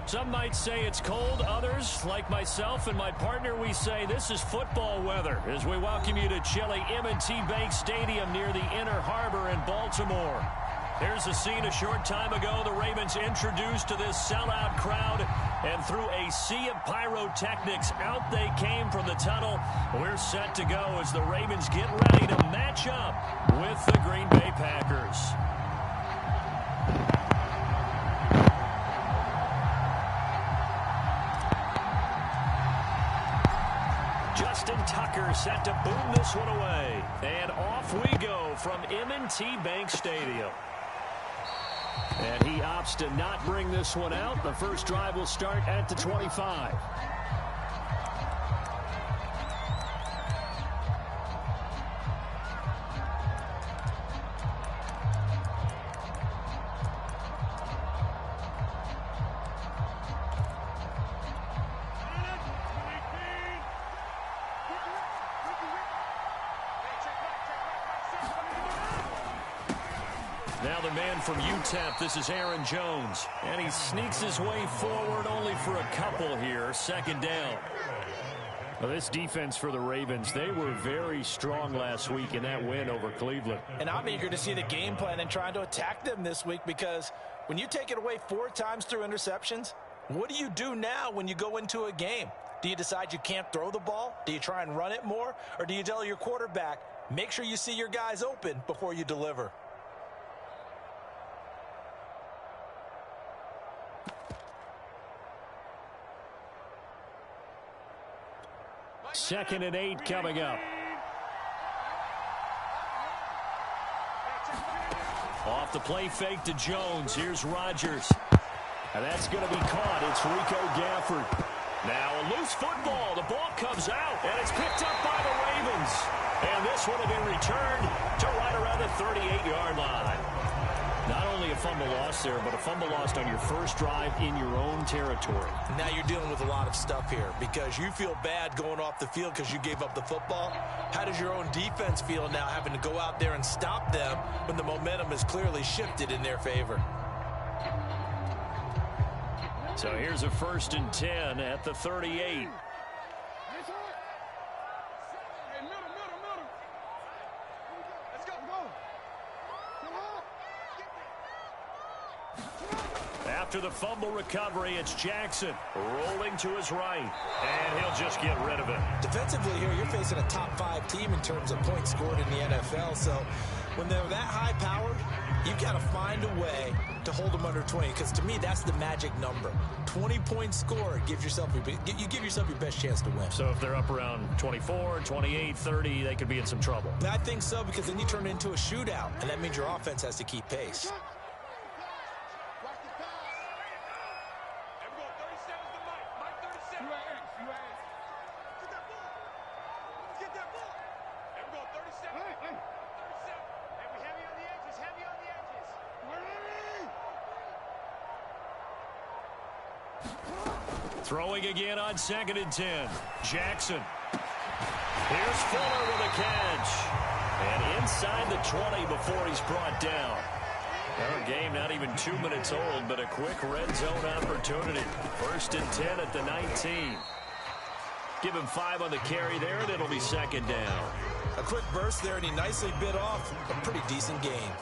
Some might say it's cold. Others, like myself and my partner, we say this is football weather as we welcome you to chilly M&T Bank Stadium near the Inner Harbor in Baltimore. Here's the scene a short time ago. The Ravens introduced to this sellout crowd, and through a sea of pyrotechnics, out they came from the tunnel. We're set to go as the Ravens get ready to match up with the Green Bay Packers. Justin Tucker set to boom this one away. And off we go from M&T Bank Stadium. And he opts to not bring this one out. The first drive will start at the 25. Now the man from UTEP, this is Aaron Jones. And he sneaks his way forward only for a couple here. Second down. Well, this defense for the Ravens, they were very strong last week in that win over Cleveland. And I'm eager to see the game plan and trying to attack them this week, because when you take it away 4 times through interceptions, what do you do now when you go into a game? Do you decide you can't throw the ball? Do you try and run it more? Or do you tell your quarterback, make sure you see your guys open before you deliver? Second and 8 coming up. Off the play fake to Jones. Here's Rodgers. And that's going to be caught. It's Rico Gafford. Now a loose football. The ball comes out, and it's picked up by the Ravens. And this one will be returned to right around the 38-yard line. Not only a fumble loss there, but a fumble lost on your first drive in your own territory. Now you're dealing with a lot of stuff here, because you feel bad going off the field because you gave up the football. How does your own defense feel now, having to go out there and stop them when the momentum is clearly shifted in their favor? So here's a 1st and 10 at the 38. After the fumble recovery, it's Jackson rolling to his right, and he'll just get rid of it. Defensively here, you're facing a top 5 team in terms of points scored in the NFL, so when they're that high-powered, you've got to find a way to hold them under 20, because to me, that's the magic number. 20 points scored gives yourself you give yourself your best chance to win. So if they're up around 24, 28, 30, they could be in some trouble. I think so, because then you turn it into a shootout, and that means your offense has to keep pace. Throwing again on 2nd and 10. Jackson. Here's Fuller with a catch. And inside the 20 before he's brought down. Our game not even 2 minutes old, but a quick red zone opportunity. 1st and 10 at the 19. Give him 5 on the carry there, and it'll be 2nd down. A quick burst there, and he nicely bit off a pretty decent game.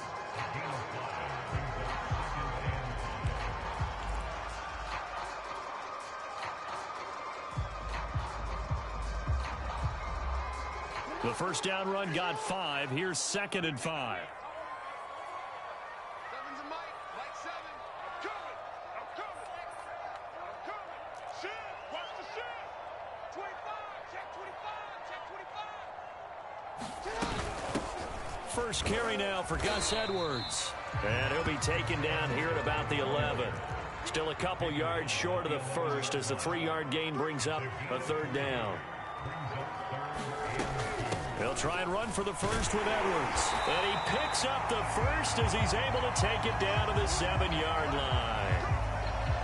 The first down run got 5. Here's 2nd and 5. First carry now for Gus Edwards. And he'll be taken down here at about the 11. Still a couple yards short of the first as the 3-yard gain brings up a 3rd down. They'll try and run for the first with Edwards. And he picks up the first as he's able to take it down to the 7-yard line.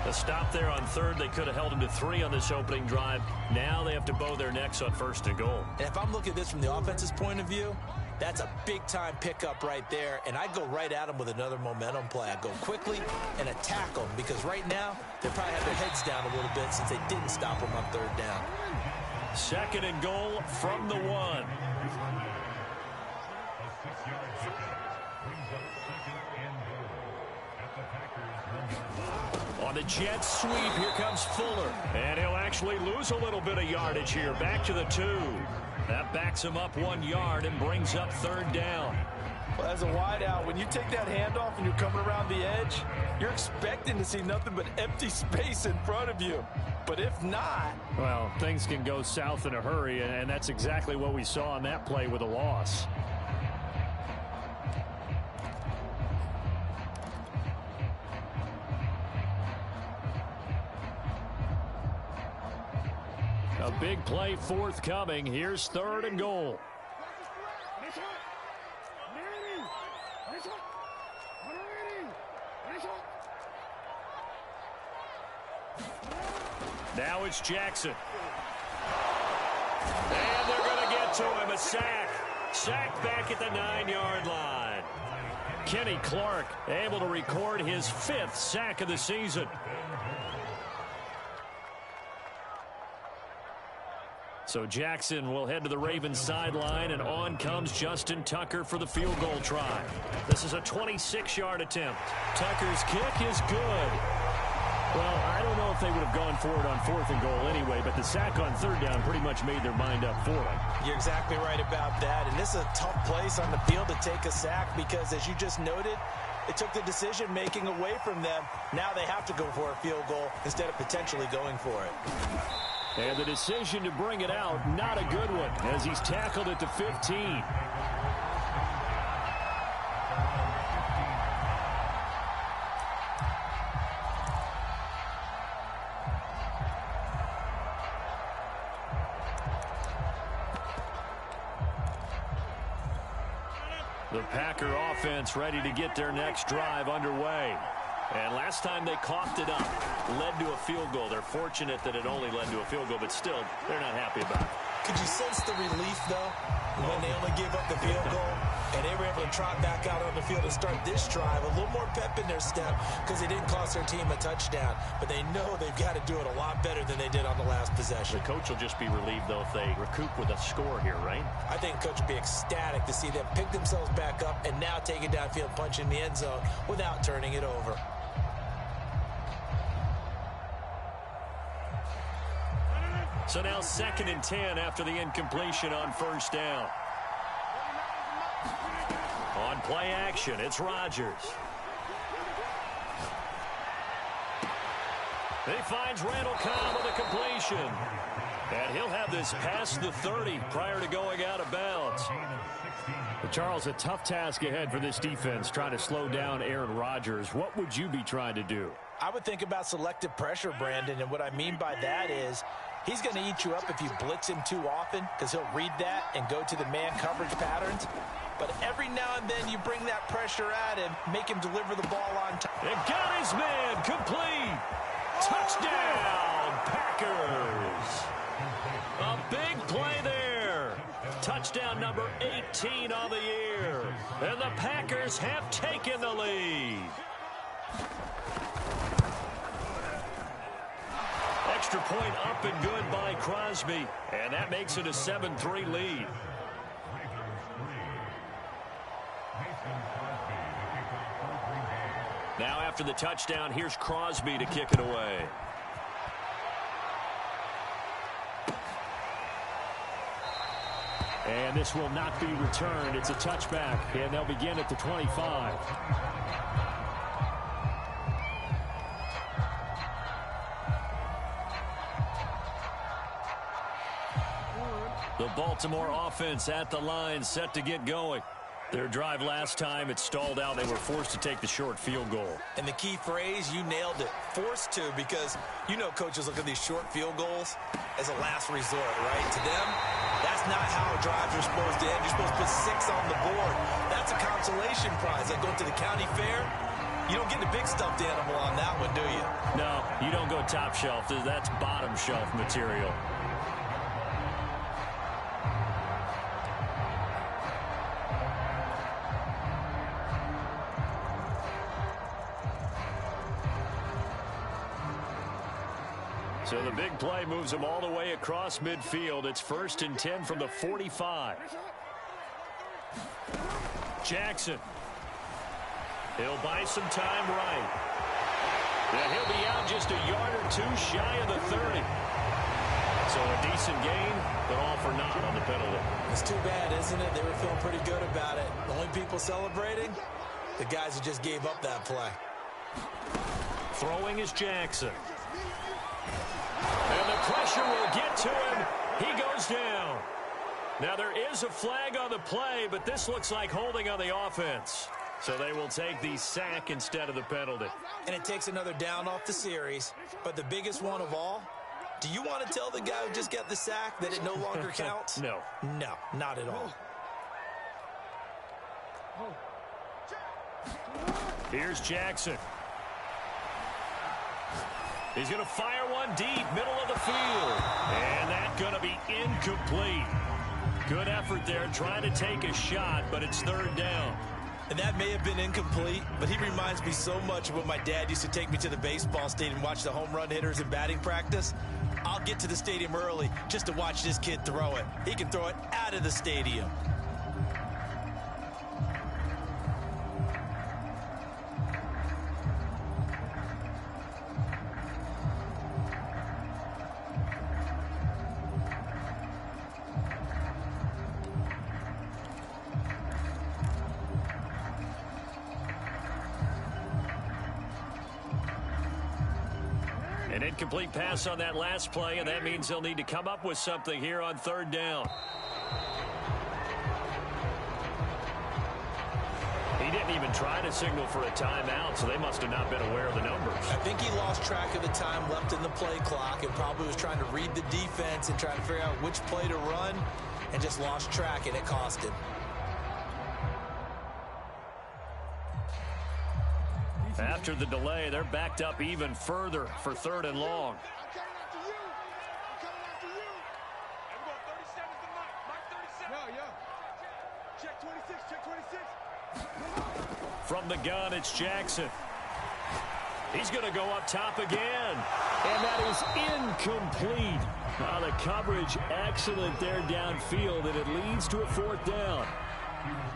A stop there on 3rd. They could have held him to 3 on this opening drive. Now they have to bow their necks on 1st and goal. And if I'm looking at this from the offense's point of view, That's a big-time pickup right there, and I'd go right at them with another momentum play. I'd go quickly and attack them because right now they probably have their heads down a little bit since they didn't stop them on third down. 2nd and goal from the 1. On the Jets sweep, here comes Fuller. And he'll actually lose a little bit of yardage here. Back to the 2. That backs him up 1 yard and brings up 3rd down. Well, as a wideout, when you take that handoff and you're coming around the edge, you're expecting to see nothing but empty space in front of you. But if not... well, things can go south in a hurry, and that's exactly what we saw on that play with a loss. A big play forthcoming. Here's 3rd and goal. Now it's Jackson. And they're going to get to him. A sack. Sack back at the 9-yard line. Kenny Clark able to record his 5th sack of the season. So Jackson will head to the Ravens sideline, and on comes Justin Tucker for the field goal try. This is a 26-yard attempt. Tucker's kick is good. Well, I don't know if they would have gone for it on 4th and goal anyway, but the sack on 3rd down pretty much made their mind up for it. You're exactly right about that, and this is a tough place on the field to take a sack because, as you just noted, it took the decision-making away from them. Now they have to go for a field goal instead of potentially going for it. And the decision to bring it out, not a good one, as he's tackled at the 15. The Packer offense ready to get their next drive underway. And last time they coughed it up, led to a field goal. They're fortunate that it only led to a field goal, but still, they're not happy about it. Could you sense the relief, though, when they only gave up the field goal and they were able to trot back out on the field and start this drive? A little more pep in their step because they didn't cost their team a touchdown, but they know they've got to do it a lot better than they did on the last possession. The coach will just be relieved, though, if they recoup with a score here, right? I think the coach would be ecstatic to see them pick themselves back up and now take it downfield, punch in the end zone without turning it over. So now 2nd and 10 after the incompletion on 1st down. On play action, it's Rodgers. He finds Randall Cobb with a completion. And he'll have this past the 30 prior to going out of bounds. But Charles, a tough task ahead for this defense, trying to slow down Aaron Rodgers. What would you be trying to do? I would think about selective pressure, Brandon, and what I mean by that is he's going to eat you up if you blitz him too often because he'll read that and go to the man coverage patterns. But every now and then you bring that pressure at him, make him deliver the ball on time. And got his man complete. Touchdown, Packers. A big play there. Touchdown number 18 on the year. And the Packers have taken the lead. Extra point up and good by Crosby. And that makes it a 7-3 lead. Now after the touchdown, here's Crosby to kick it away. And this will not be returned. It's a touchback, and they'll begin at the 25. The Baltimore offense at the line, set to get going. Their drive last time, it stalled out. They were forced to take the short field goal. And the key phrase, you nailed it, forced to, because you know coaches look at these short field goals as a last resort, right? To them, that's not how drives are supposed to end. You're supposed to put 6 on the board. That's a consolation prize. Like going to the county fair, you don't get the big stuffed animal on that one, do you? No, you don't go top shelf. That's bottom shelf material. So the big play moves them all the way across midfield. It's 1st and 10 from the 45. Jackson. He'll buy some time right. And he'll be out just a yard or 2 shy of the 30. So a decent gain, but all for naught on the penalty. It's too bad, isn't it? They were feeling pretty good about it. The only people celebrating, the guys who just gave up that play. Throwing is Jackson. And the pressure will get to him. He goes down. Now there is a flag on the play, but this looks like holding on the offense. So they will take the sack instead of the penalty. And it takes another down off the series. But the biggest one of all, do you want to tell the guy who just got the sack that it no longer counts? No. No, not at all. Here's Jackson. He's going to fire one deep, middle of the field. And that's going to be incomplete. Good effort there, trying to take a shot, but it's 3rd down. And that may have been incomplete, but he reminds me so much of when my dad used to take me to the baseball stadium and watch the home run hitters in batting practice. I'll get to the stadium early just to watch this kid throw it. He can throw it out of the stadium. An incomplete pass on that last play, and that means they'll need to come up with something here on 3rd down. He didn't even try to signal for a timeout, so they must have not been aware of the numbers. I think he lost track of the time left in the play clock and probably was trying to read the defense and trying to figure out which play to run and just lost track, and it cost him. After the delay, they're backed up even further for 3rd and long. From the gun, it's Jackson. He's going to go up top again. And that is incomplete. The coverage excellent there downfield, and it leads to a 4th down.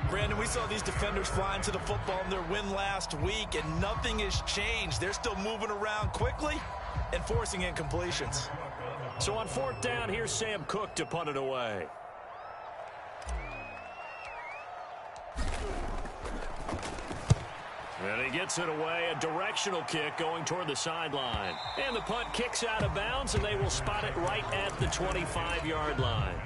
Brandon, we saw these defenders flying to the football in their win last week, and nothing has changed. They're still moving around quickly and forcing incompletions. So on 4th down, here's Sam Cook to punt it away. And he gets it away, a directional kick going toward the sideline. And the punt kicks out of bounds, and they will spot it right at the 25-yard line.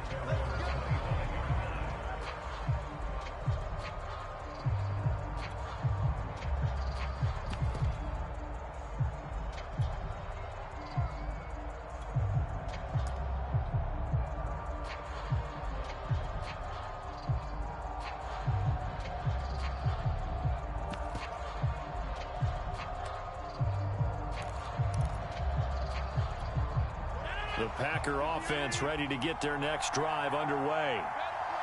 The Packer offense ready to get their next drive underway.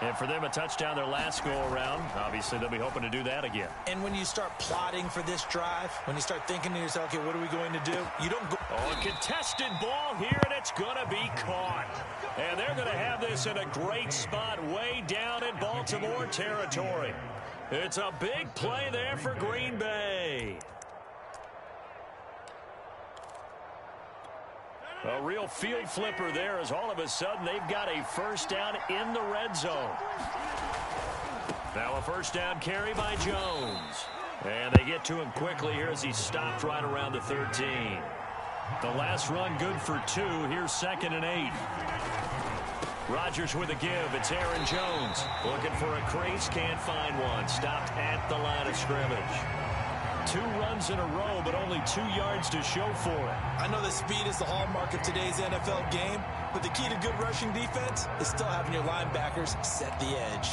And for them, a touchdown their last go-around. Obviously, they'll be hoping to do that again. And when you start plotting for this drive, when you start thinking to yourself, okay, what are we going to do? You don't go. Oh, a contested ball here, and it's going to be caught. And they're going to have this in a great spot way down in Baltimore territory. It's a big play there for Green Bay. A real field flipper there as all of a sudden they've got a 1st down in the red zone. Now a 1st down carry by Jones. And they get to him quickly here as he stopped right around the 13. The last run good for 2. Here's 2nd and 8. Rodgers with a give. It's Aaron Jones. Looking for a crease. Can't find one. Stopped at the line of scrimmage. 2 runs in a row, but only 2 yards to show for it. I know that speed is the hallmark of today's NFL game, but the key to good rushing defense is still having your linebackers set the edge.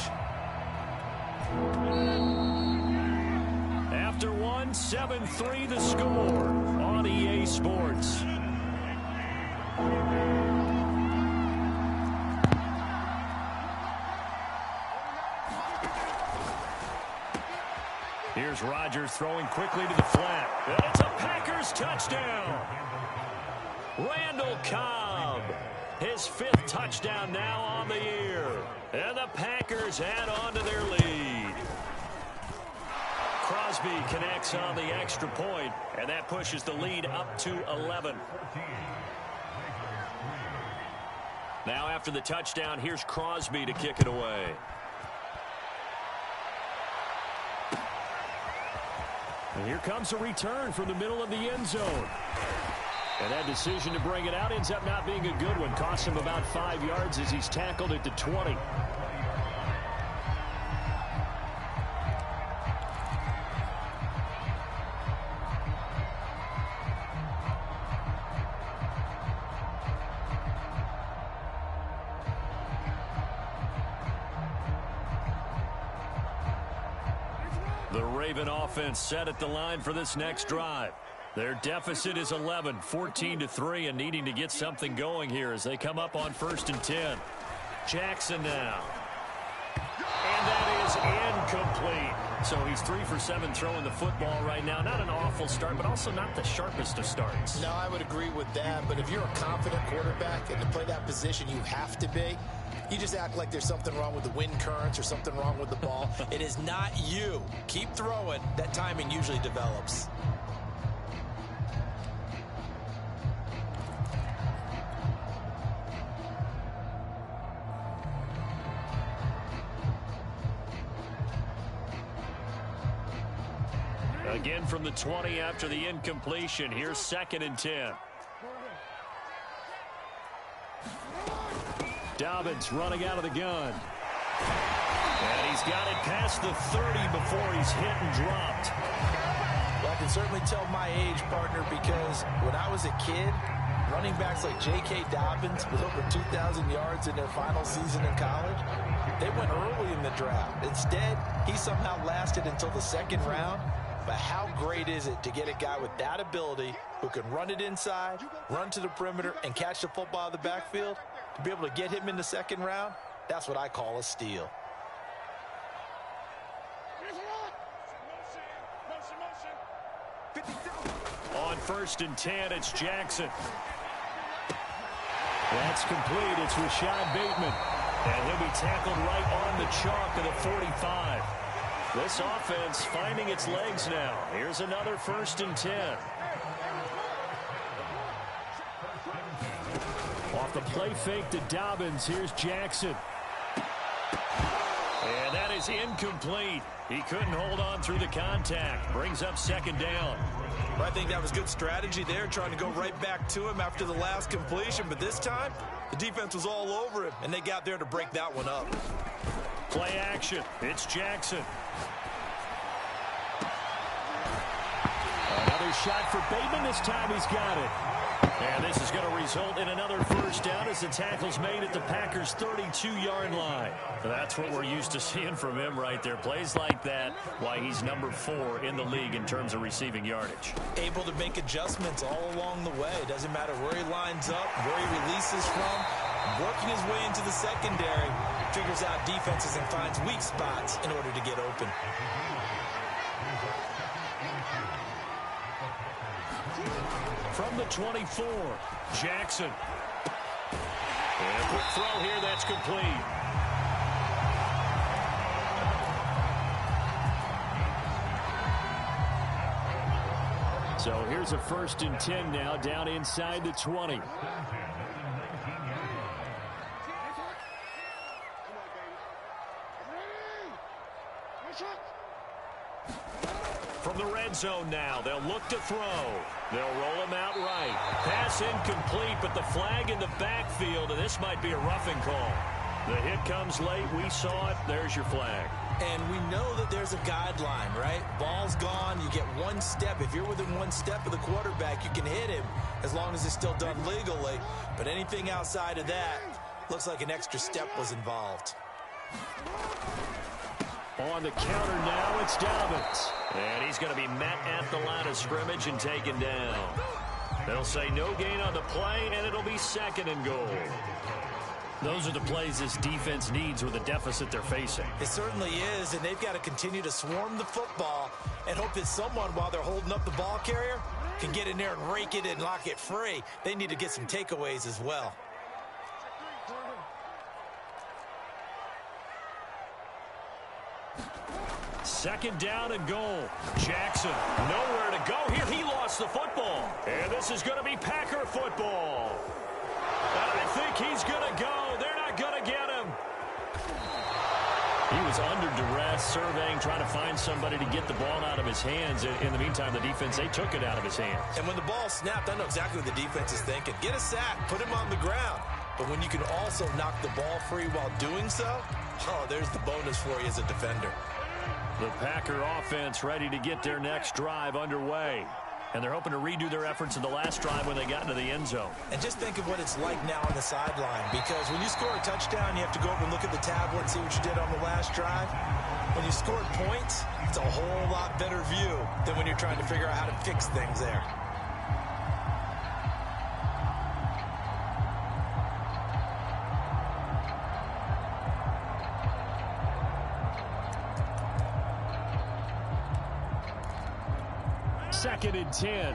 After 1, 7-3 the score on EA Sports. Here's Rodgers throwing quickly to the flat. It's a Packers touchdown. Randall Cobb, his 5th touchdown now on the year. And the Packers add on to their lead. Crosby connects on the extra point, and that pushes the lead up to 11. Now after the touchdown, here's Crosby to kick it away. And here comes a return from the middle of the end zone. And that decision to bring it out ends up not being a good one. Costs him about 5 yards as he's tackled at the 20. The Raven offense set at the line for this next drive. Their deficit is 11, 14-3, and needing to get something going here as they come up on 1st and 10. Jackson now. And that is incomplete. So he's 3 for 7 throwing the football right now. Not an awful start, but also not the sharpest of starts. No, I would agree with that. But if you're a confident quarterback and to play that position you have to be, you just act like there's something wrong with the wind currents or something wrong with the ball. It is not you. Keep throwing. That timing usually develops. Again from the 20 after the incompletion. Here's 2nd and 10. Dobbins running out of the gun. And he's got it past the 30 before he's hit and dropped. Well, I can certainly tell my age, partner, because when I was a kid, running backs like J.K. Dobbins with over 2,000 yards in their final season in college, they went early in the draft. Instead, he somehow lasted until the 2nd round. But how great is it to get a guy with that ability who can run it inside, run to the perimeter, and catch the football out of the backfield? To be able to get him in the 2nd round, that's what I call a steal. On 1st and 10, it's Jackson. That's complete. It's Rashad Bateman. And he'll be tackled right on the chalk of the 45. This offense finding its legs now. Here's another 1st and 10. Off the play fake to Dobbins, here's Jackson. And that is incomplete. He couldn't hold on through the contact. Brings up 2nd down. Well, I think that was good strategy there, trying to go right back to him after the last completion. But this time, the defense was all over him, and they got there to break that one up. Play action. It's Jackson. Another shot for Bateman. This time he's got it. And this is going to result in another 1st down as the tackle's made at the Packers' 32-yard line. That's what we're used to seeing from him right there. Plays like that, why he's number 4 in the league in terms of receiving yardage. Able to make adjustments all along the way. Doesn't matter where he lines up, where he releases from. Working his way into the secondary, figures out defenses and finds weak spots in order to get open. From the 24, Jackson. And a quick throw here, that's complete. So here's a 1st and 10 now, down inside the 20. From the red zone now, they'll look to throw. They'll roll him out right. Pass incomplete, but the flag in the backfield, and this might be a roughing call. The hit comes late. We saw it. There's your flag. And we know that there's a guideline, right? Ball's gone. You get 1 step. If you're within 1 step of the quarterback, you can hit him as long as it's still done legally. But anything outside of that, looks like an extra step was involved. On the counter now, it's Dobbins. And he's going to be met at the line of scrimmage and taken down. They'll say no gain on the play, and it'll be 2nd and goal. Those are the plays this defense needs with the deficit they're facing. It certainly is, and they've got to continue to swarm the football and hope that someone, while they're holding up the ball carrier, can get in there and rake it and lock it free, they need to get some takeaways as well. Second down and goal. Jackson, nowhere to go here. He lost the football. And this is going to be Packer football. And I think he's going to go. They're not going to get him. He was under duress, surveying, trying to find somebody to get the ball out of his hands. In the meantime, the defense, they took it out of his hands. And when the ball snapped, I know exactly what the defense is thinking. Get a sack, put him on the ground. But when you can also knock the ball free while doing so, oh, there's the bonus for you as a defender. The Packer offense ready to get their next drive underway. And they're hoping to redo their efforts in the last drive when they got into the end zone. And just think of what it's like now on the sideline. Because when you score a touchdown, you have to go over and look at the tablet and see what you did on the last drive. When you scored points, it's a whole lot better view than when you're trying to figure out how to fix things there. Second and 10.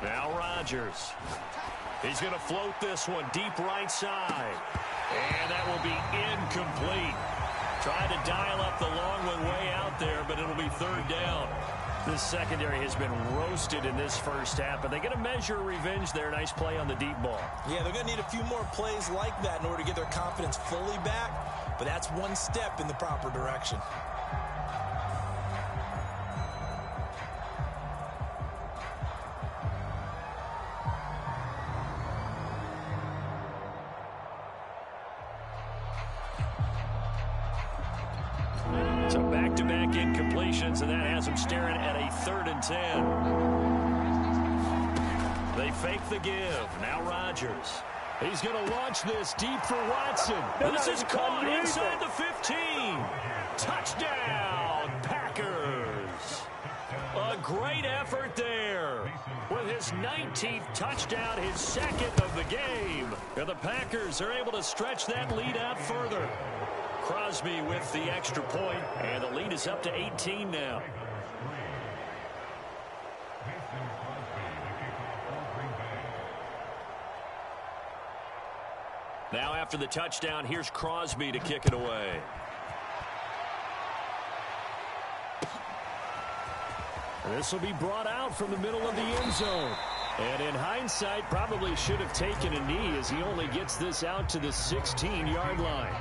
Now Rodgers. He's going to float this one deep right side. And that will be incomplete. Tried to dial up the long one way out there, but it'll be third down. This secondary has been roasted in this first half, but they're going to measure revenge there. Nice play on the deep ball. Yeah, they're going to need a few more plays like that in order to get their confidence fully back, but that's one step in the proper direction. So back-to-back incompletions, and that has them staring at a 3rd and 10. They fake the give. Now Rodgers. He's going to launch this deep for Watson. This is caught inside the 15. Touchdown, Packers. A great effort there. With his 19th touchdown, his second of the game. And the Packers are able to stretch that lead out further. Crosby with the extra point, and the lead is up to 18 now. Now after the touchdown, here's Crosby to kick it away. This will be brought out from the middle of the end zone. And in hindsight, probably should have taken a knee as he only gets this out to the 16-yard line.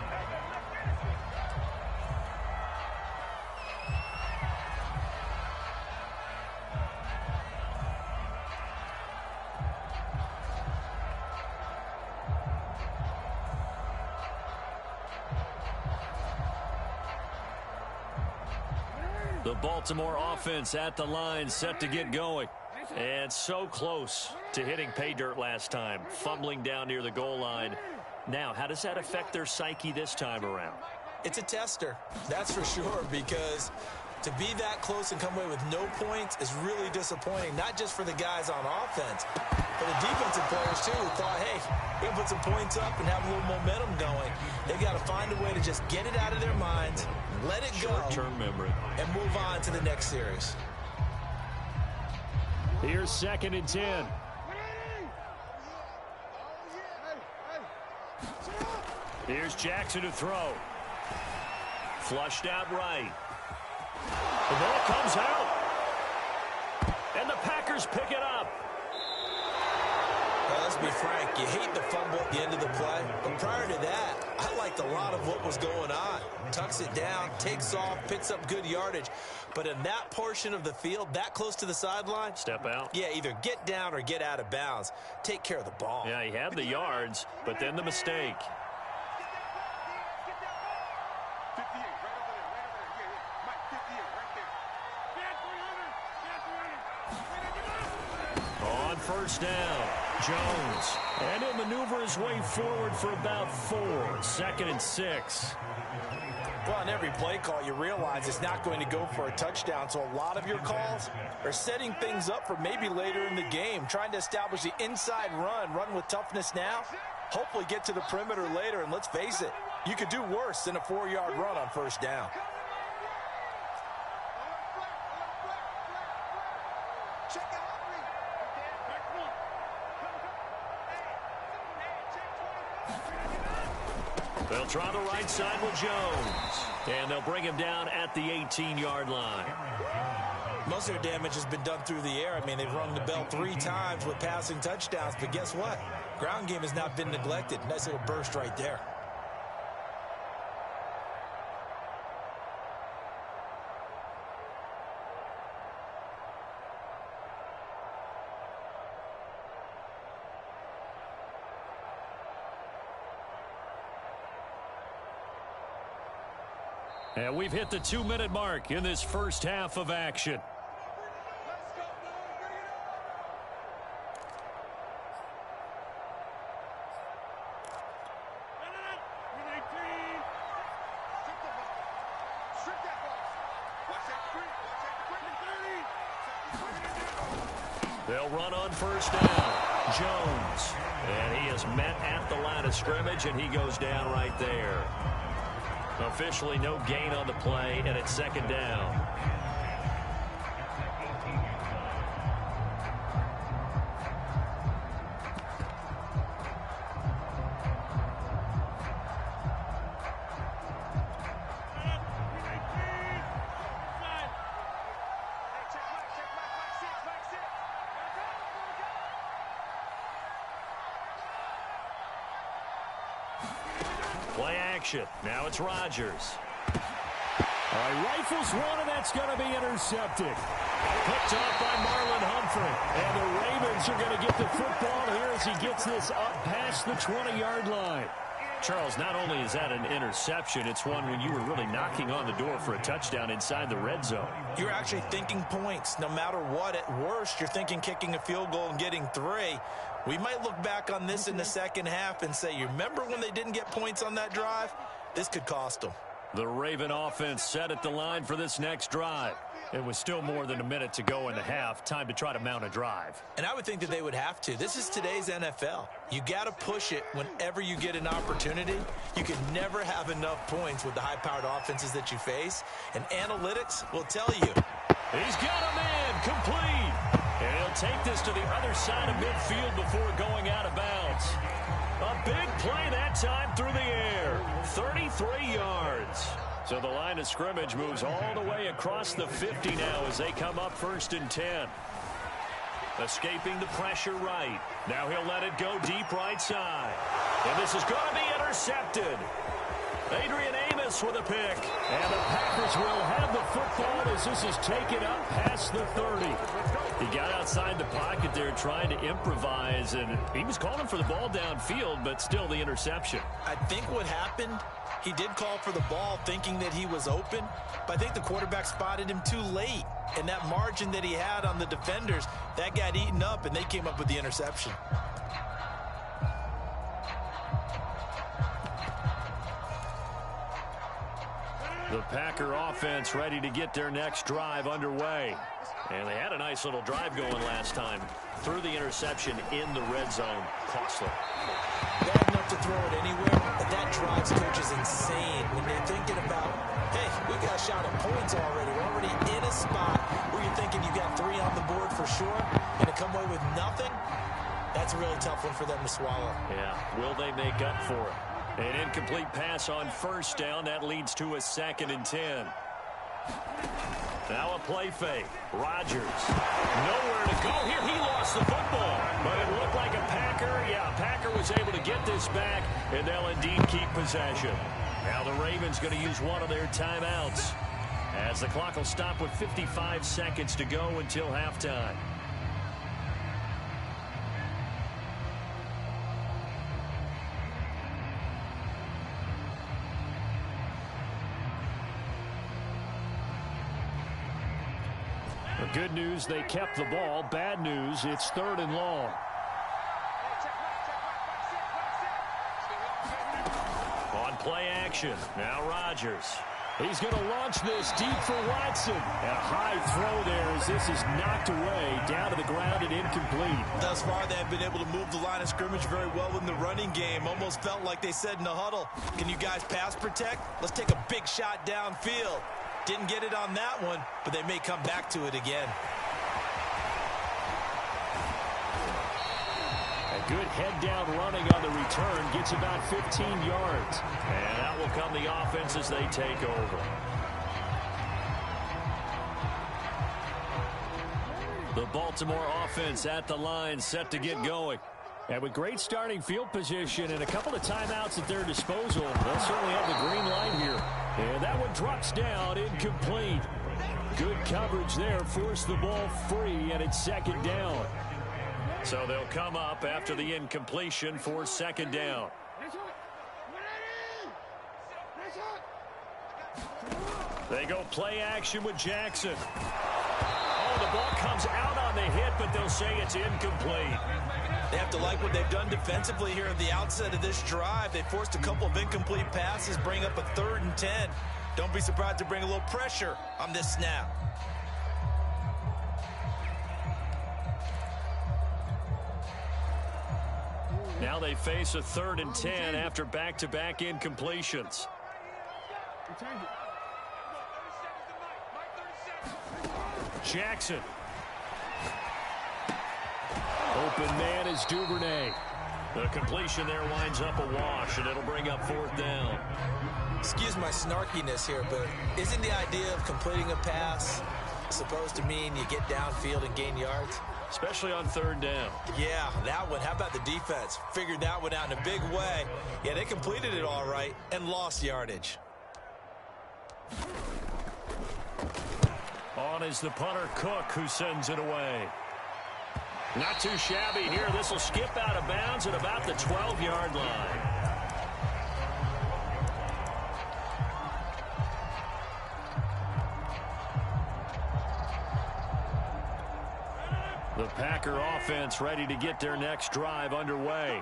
The Baltimore offense at the line, set to get going. And so close to hitting pay dirt last time, fumbling down near the goal line. Now, how does that affect their psyche this time around? It's a tester, that's for sure, because to be that close and come away with no points is really disappointing, not just for the guys on offense, but the defensive players, too, who thought, hey, we can put some points up and have a little momentum going. They've got to find a way to just get it out of their minds, let it go, short-term memory, and move on to the next series. Here's 2nd and 10. Here's Jackson to throw. Flushed out right. The ball comes out. And the Packers pick it up. Well, let's be frank. You hate the fumble at the end of the play. But prior to that, I liked a lot of what was going on. Tucks it down, takes off, picks up good yardage. But in that portion of the field, that close to the sideline, step out. Yeah, either get down or get out of bounds. Take care of the ball. Yeah, he had the yards, but then the mistake. On first down, Jones. And he'll maneuver his way forward for about 4. 2nd and 6. Well, on every play call, you realize it's not going to go for a touchdown, so a lot of your calls are setting things up for maybe later in the game, trying to establish the inside run with toughness now, hopefully get to the perimeter later, and let's face it, you could do worse than a 4-yard run on first down. They'll try the right side with Jones. And they'll bring him down at the 18-yard line. Most of their damage has been done through the air. I mean, they've rung the bell 3 times with passing touchdowns. But guess what? Ground game has not been neglected. Nice little burst right there. And we've hit the 2-minute mark in this first half of action. They'll run on first down. Jones. And he is met at the line of scrimmage, and he goes down right there. Officially no gain on the play, and it's second down. Play action. Now it's Rodgers. All right, rifles one, and that's going to be intercepted. Picked off by Marlon Humphrey. And the Ravens are going to get the football here as he gets this up past the 20-yard line. Charles, not only is that an interception, it's one when you were really knocking on the door for a touchdown inside the red zone. You're actually thinking points. No matter what, at worst, you're thinking kicking a field goal and getting 3. We might look back on this in the second half and say, you remember when they didn't get points on that drive? This could cost them. The Raven offense set at the line for this next drive. It was still more than a minute to go in the half. Time to try to mount a drive. And I would think that they would have to. This is today's NFL. You got to push it whenever you get an opportunity. You can never have enough points with the high-powered offenses that you face. And analytics will tell you. He's got a man complete. And he'll take this to the other side of midfield before going out of bounds. A big play that time through the air. 33 yards. So the line of scrimmage moves all the way across the 50 now as they come up 1st and 10. Escaping the pressure right. Now he'll let it go deep right side. And this is going to be intercepted. Adrian Amos with a pick. And the Packers will have the football as this is taken up past the 30. He got outside the pocket there trying to improvise, and he was calling for the ball downfield, but still the interception. I think what happened, he did call for the ball thinking that he was open, but I think the quarterback spotted him too late. And that margin that he had on the defenders, that got eaten up, and they came up with the interception. The Packer offense ready to get their next drive underway. And they had a nice little drive going last time. Threw the interception in the red zone. Costly. Bad enough to throw it anywhere, but that drives coaches insane when they're thinking about, hey, we got a shot at points already. We're already in a spot where you're thinking you got 3 on the board for sure, and to come away with nothing, that's a really tough one for them to swallow. Yeah, will they make up for it? An incomplete pass on first down. That leads to a 2nd and 10. Now a play fake. Rodgers. Nowhere to go here. He lost the football. But it looked like a Packer. Yeah, Packer was able to get this back, and they'll indeed keep possession. Now the Ravens going to use one of their timeouts as the clock will stop with 55 seconds to go until halftime. Good news, they kept the ball. Bad news, it's 3rd and long. On play action, now Rodgers. He's going to launch this deep for Watson. And a high throw there as this is knocked away, down to the ground and incomplete. Thus far, they have been able to move the line of scrimmage very well in the running game. Almost felt like they said in the huddle, can you guys pass protect? Let's take a big shot downfield. Didn't get it on that one, but they may come back to it again. A good head-down running on the return. Gets about 15 yards. And that will come the offense as they take over. The Baltimore offense at the line, set to get going. And with great starting field position and a couple of timeouts at their disposal, they'll certainly have the green light here. And that one drops down, incomplete. Good coverage there, forced the ball free, and it's second down. So they'll come up after the incompletion for second down. They go play action with Jackson. Oh, the ball comes out on the hit, but they'll say it's incomplete. They have to like what they've done defensively here at the outset of this drive. They forced a couple of incomplete passes, bring up a 3rd and 10. Don't be surprised to bring a little pressure on this snap. Now they face a 3rd and 10 after back-to-back incompletions. Jackson. Open man is Duvernay. The completion there winds up a wash, and it'll bring up 4th down. Excuse my snarkiness here, but isn't the idea of completing a pass supposed to mean you get downfield and gain yards? Especially on 3rd down. Yeah, that one. How about the defense? Figured that one out in a big way. Yeah, they completed it all right and lost yardage. On is the punter, Cook, who sends it away. Not too shabby here. This will skip out of bounds at about the 12-yard line. The Packer offense ready to get their next drive underway.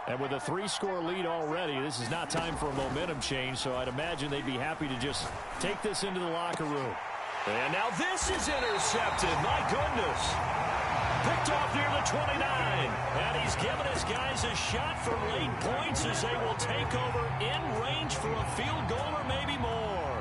And with a 3-score lead already, this is not time for a momentum change, so I'd imagine they'd be happy to just take this into the locker room. And now this is intercepted. My goodness. Picked off near the 29. And he's given his guys a shot for late points as they will take over in range for a field goal or maybe more.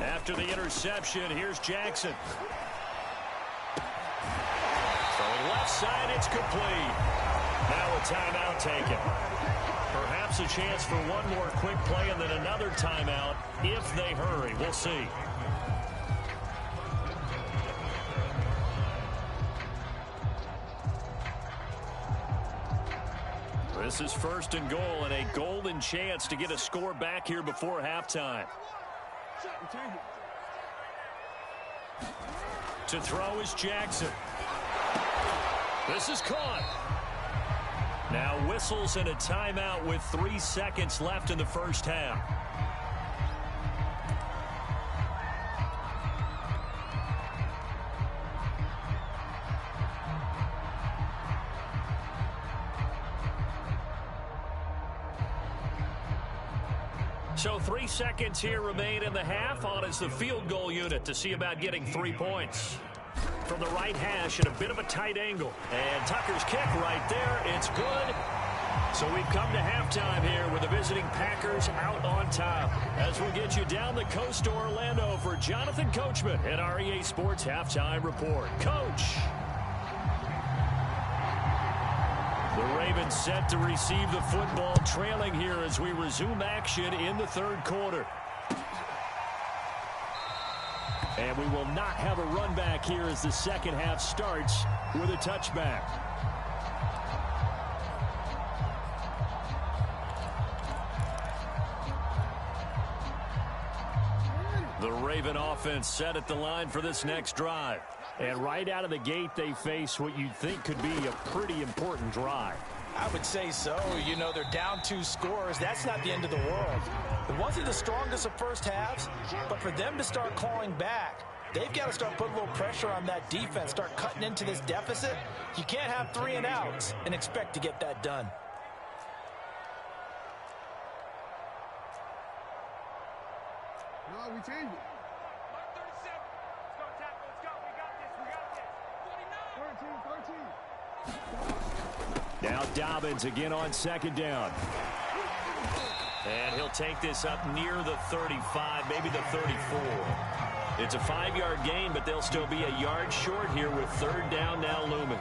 After the interception, here's Jackson. Throwing left side, it's complete. Now a timeout taken. Perhaps a chance for one more quick play and then another timeout if they hurry. We'll see. This is 1st and goal and a golden chance to get a score back here before halftime. To throw is Jackson. This is caught. Now whistles and a timeout with 3 seconds left in the first half. So 3 seconds here remain in the half. On is the field goal unit to see about getting 3 points. From the right hash at a bit of a tight angle. And Tucker's kick right there. It's good. So we've come to halftime here with the visiting Packers out on top. As we get you down the coast to Orlando for Jonathan Coachman at our EA Sports Halftime Report. Coach. The Ravens set to receive the football, trailing here as we resume action in the 3rd quarter. And we will not have a run back here as the second half starts with a touchback. The Raven offense set at the line for this next drive. And right out of the gate, they face what you'd think could be a pretty important drive. I would say so. You know, they're down 2 scores. That's not the end of the world. It wasn't the strongest of first halves, but for them to start clawing back, They've got to start putting a little pressure on that defense, start cutting into this deficit. You can't have 3 and outs and expect to get that done. No, we change it. 37. Let's go, tackle. Let's go. We got this. We got this. 13. Now Dobbins again on second down. And he'll take this up near the 35, maybe the 34. It's a 5-yard gain, but they'll still be a yard short here with third down now looming.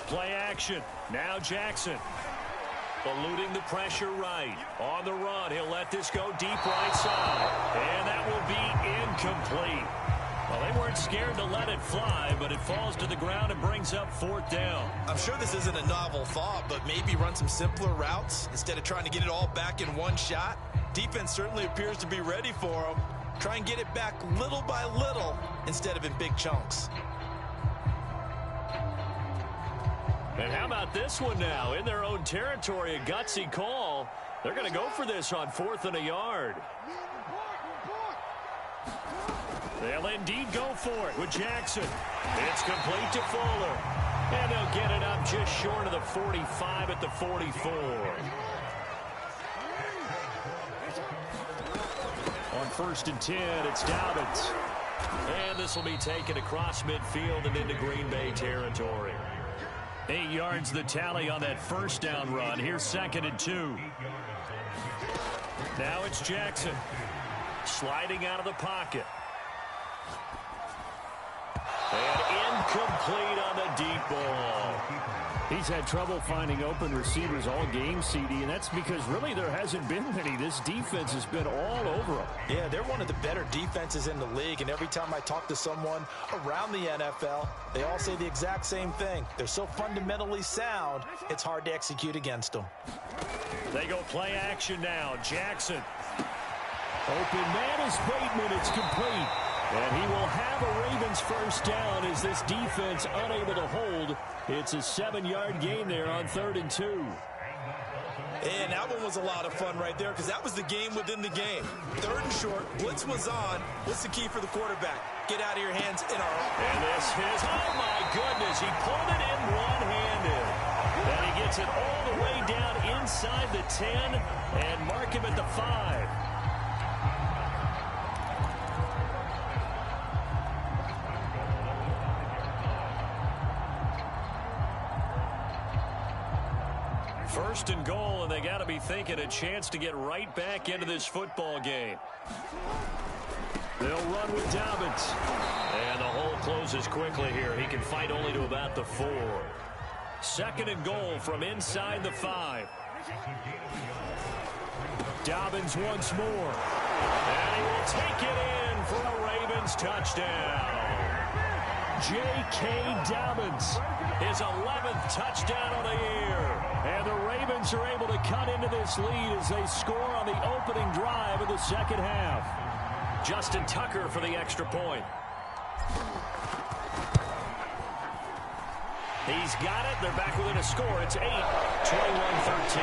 Play action. Now Jackson. Eluding the pressure right. On the run, he'll let this go deep right side. And that will be incomplete. Well, they weren't scared to let it fly, but it falls to the ground and brings up fourth down. I'm sure this isn't a novel thought, but maybe run some simpler routes instead of trying to get it all back in one shot. Defense certainly appears to be ready for them. Try and get it back little by little instead of in big chunks. And how about this one now? In their own territory, a gutsy call. They're going to go for this on 4th and a yard. They'll indeed go for it with Jackson. It's complete to Fuller. And they'll get it up just short of the 45 at the 44. On 1st and 10, it's Dobbins. And this will be taken across midfield and into Green Bay territory. 8 yards the tally on that first down run. Here's 2nd and 2. Now it's Jackson. Sliding out of the pocket. And incomplete on the deep ball. He's had trouble finding open receivers all game, CD, and that's because really there hasn't been many. This defense has been all over them. Yeah, they're one of the better defenses in the league, and every time I talk to someone around the NFL, they all say the exact same thing. They're so fundamentally sound, it's hard to execute against them. They go play action now. Jackson. Open man is Bateman. It's complete. And he will have a Ravens first down as this defense unable to hold. It's a 7-yard gain there on 3rd and 2. And that one was a lot of fun right there because that was the game within the game. 3rd and short, blitz was on. What's the key for the quarterback? Get out of your hands in our... And this is, oh my goodness, he pulled it in one-handed. And he gets it all the way down inside the 10 and mark him at the 5. First and goal, and they got to be thinking a chance to get right back into this football game. They'll run with Dobbins. And the hole closes quickly here. He can fight only to about the 4. 2nd and goal from inside the 5. Dobbins once more. And he will take it in for a Ravens touchdown. J.K. Dobbins, his 11th touchdown of the year. And the Ravens are able to cut into this lead as they score on the opening drive of the second half. Justin Tucker for the extra point. He's got it. They're back within a score. It's 8, 21-13.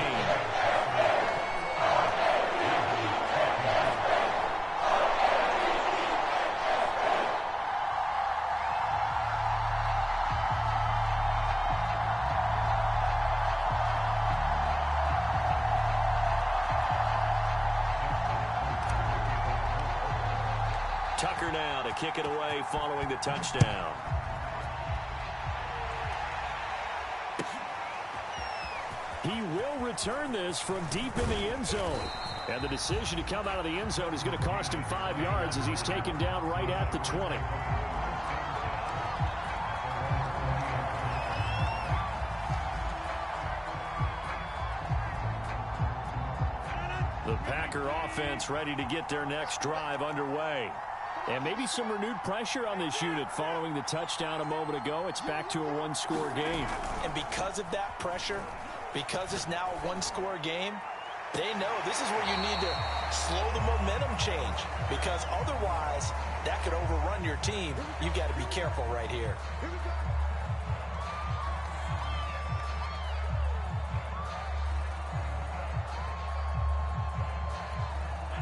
Tucker now to kick it away following the touchdown. He will return this from deep in the end zone. And the decision to come out of the end zone is going to cost him 5 yards as he's taken down right at the 20. The Packer offense ready to get their next drive underway. And maybe some renewed pressure on this unit following the touchdown a moment ago. It's back to a one-score game. And because of that pressure, because it's now a one-score game, They know this is where you need to slow the momentum change, because otherwise that could overrun your team. You've got to be careful right here.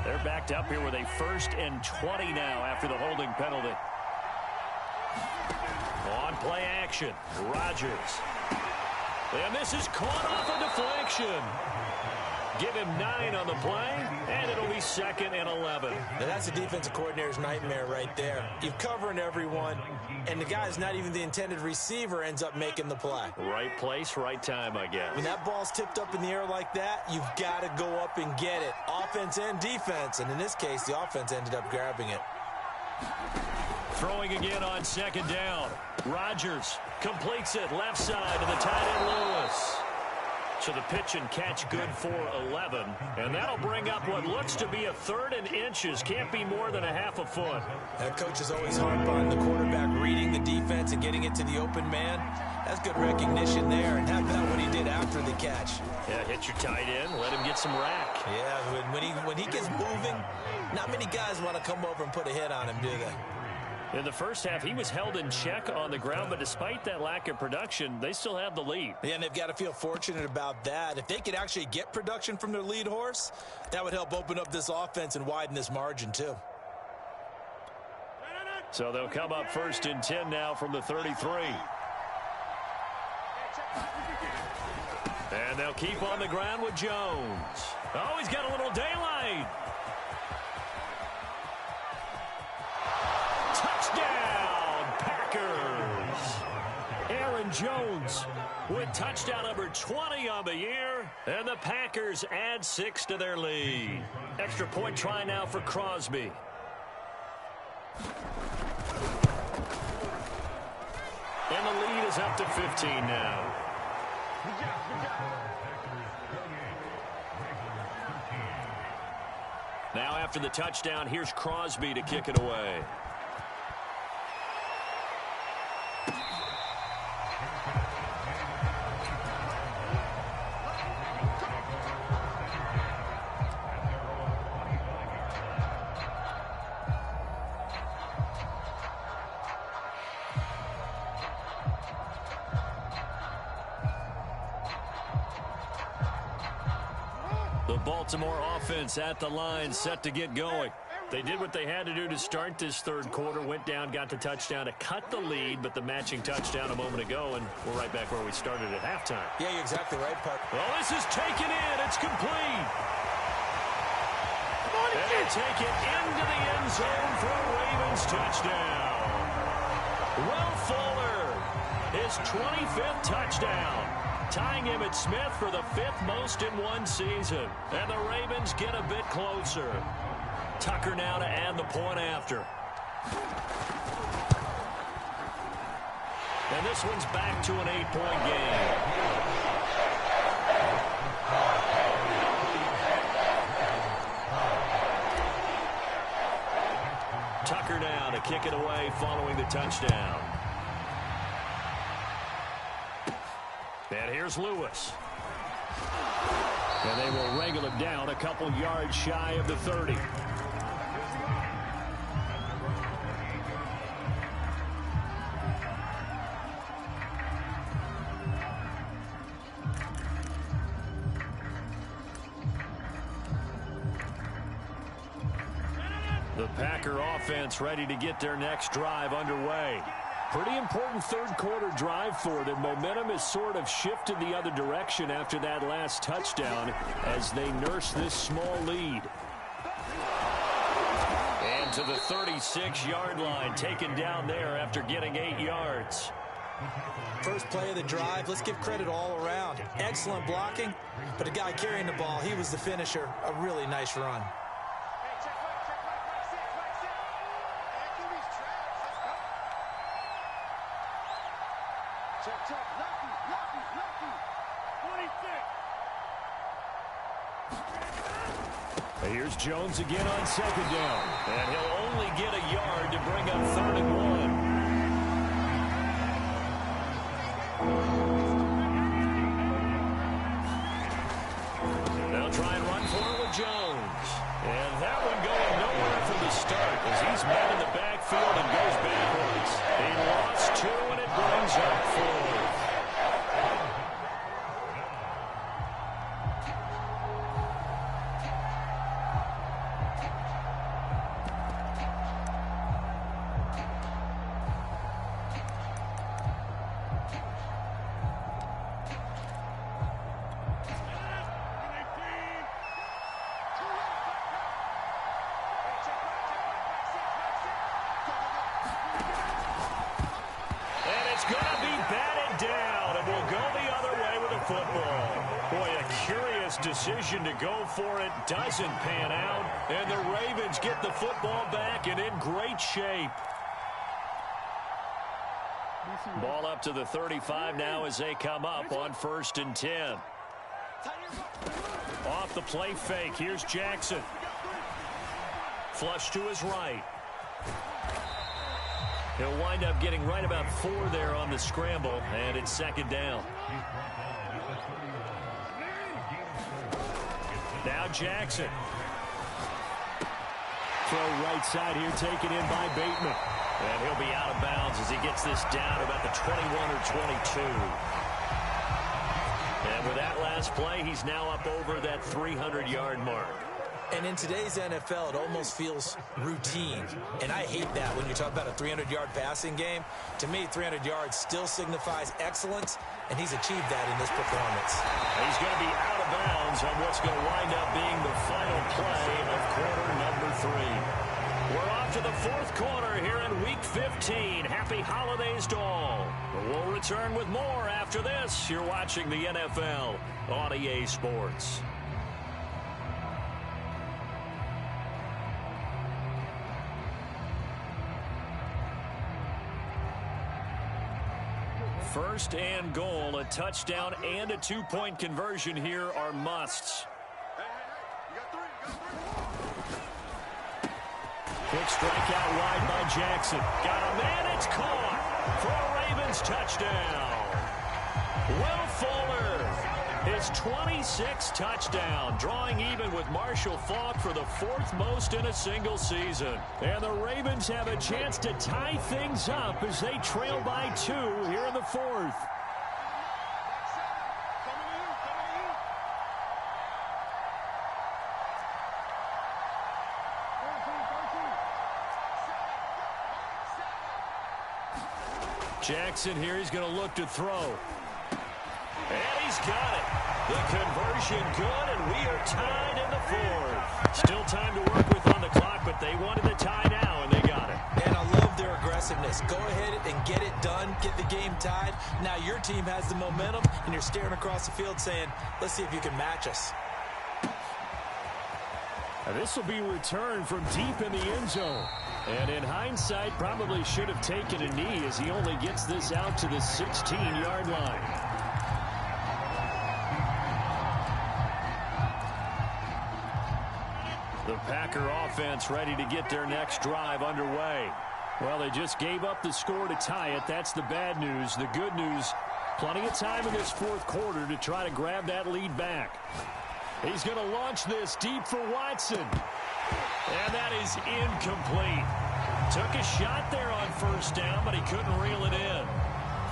They're backed up here with a 1st and 20 now after the holding penalty. On play action, Rodgers. And this is caught off a deflection. Give him 9 on the play, and it'll be 2nd and 11. Now that's a defensive coordinator's nightmare right there. You're covering everyone, and the guy's not even the intended receiver ends up making the play. Right place, right time, I guess. When that ball's tipped up in the air like that, you've got to go up and get it. Offense and defense, and in this case, the offense ended up grabbing it. Throwing again on 2nd down. Rodgers completes it left side to the tight end Lewis. So the pitch and catch good for 11. And that'll bring up what looks to be a 3rd and inches. Can't be more than a half a foot. That coach is always harp on the quarterback reading the defense and getting it to the open man. That's good recognition there. And how about what he did after the catch? Yeah, hit your tight end. Let him get some rack. Yeah, when he gets moving, not many guys want to come over and put a hit on him, do they? In the first half, he was held in check on the ground, but despite that lack of production, they still have the lead. Yeah, and they've got to feel fortunate about that. If they could actually get production from their lead horse, that would help open up this offense and widen this margin, too. So they'll come up 1st and 10 now from the 33. And they'll keep on the ground with Jones. Oh, he's got a little daylight. Touchdown, Packers. Aaron Jones with touchdown number 20 on the year. And the Packers add 6 to their lead. Extra point try now for Crosby. And the lead is up to 15 now. Now after the touchdown, here's Crosby to kick it away. Baltimore offense at the line, set to get going. They did what they had to do to start this 3rd quarter, went down, got the touchdown to cut the lead, but the matching touchdown a moment ago, and we're right back where we started at halftime. Yeah, you're exactly right, Puck. Well, this is taken in. It's complete. And they take it into the end zone for a Ravens touchdown. Will Fuller, his 25th touchdown. Tying Emmitt Smith for the 5th most in one season. And the Ravens get a bit closer. Tucker now to add the point after. And this one's back to an 8-point game. Tucker now to kick it away following the touchdown. And here's Lewis. And they will wrangle him down a couple yards shy of the 30. The Packer offense ready to get their next drive underway. Pretty important 3rd quarter drive for them. Momentum has sort of shifted the other direction after that last touchdown as they nurse this small lead. And to the 36-yard line, taken down there after getting 8 yards. First play of the drive, let's give credit all around. Excellent blocking, but the guy carrying the ball, he was the finisher. A really nice run. Here's Jones again on 2nd down. And he'll only get a yard to bring up 3rd and 1. They'll try and run Jones. And that one going nowhere from the start as he's met in the backfield and goes backwards. He lost 2, and it brings up 4. Decision to go for it doesn't pan out, and the Ravens get the football back and in great shape. Ball up to the 35 now as they come up on 1st and 10. Off the play fake, here's Jackson. Flush to his right. He'll wind up getting right about 4 there on the scramble, and it's 2nd down. Now Jackson. Throw right side here taken in by Bateman. And he'll be out of bounds as he gets this down about the 21 or 22. And with that last play, he's now up over that 300-yard mark. And in today's NFL, it almost feels routine. And I hate that when you talk about a 300-yard passing game. To me, 300 yards still signifies excellence, and he's achieved that in this performance. He's going to be out of bounds on what's going to wind up being the final play of quarter number 3. We're off to the 4th quarter here in Week 15. Happy holidays to all. We'll return with more after this. You're watching the NFL on EA Sports. First and goal, a touchdown and a 2-point conversion here are musts. Quick strike out wide by Jackson. Got a man, it's caught for a Ravens touchdown. Will Fuller, his 26th touchdown, drawing even with Marshall Faulk for the 4th most in a single season. And the Ravens have a chance to tie things up as they trail by 2 here in the 4th. Jackson here, he's going to look to throw. And he's got it. The conversion good, and we are tied in the 4th. Still time to work with on the clock, but they wanted the tie now, and they got it. And I love their aggressiveness. Go ahead and get it done, get the game tied. Now your team has the momentum, and you're staring across the field saying, let's see if you can match us. Now this will be returned from deep in the end zone. And in hindsight, probably should have taken a knee as he only gets this out to the 16-yard line. The Packer offense ready to get their next drive underway. Well, they just gave up the score to tie it. That's the bad news. The good news, plenty of time in this 4th quarter to try to grab that lead back. He's going to launch this deep for Watson. And that is incomplete. Took a shot there on 1st down, but he couldn't reel it in.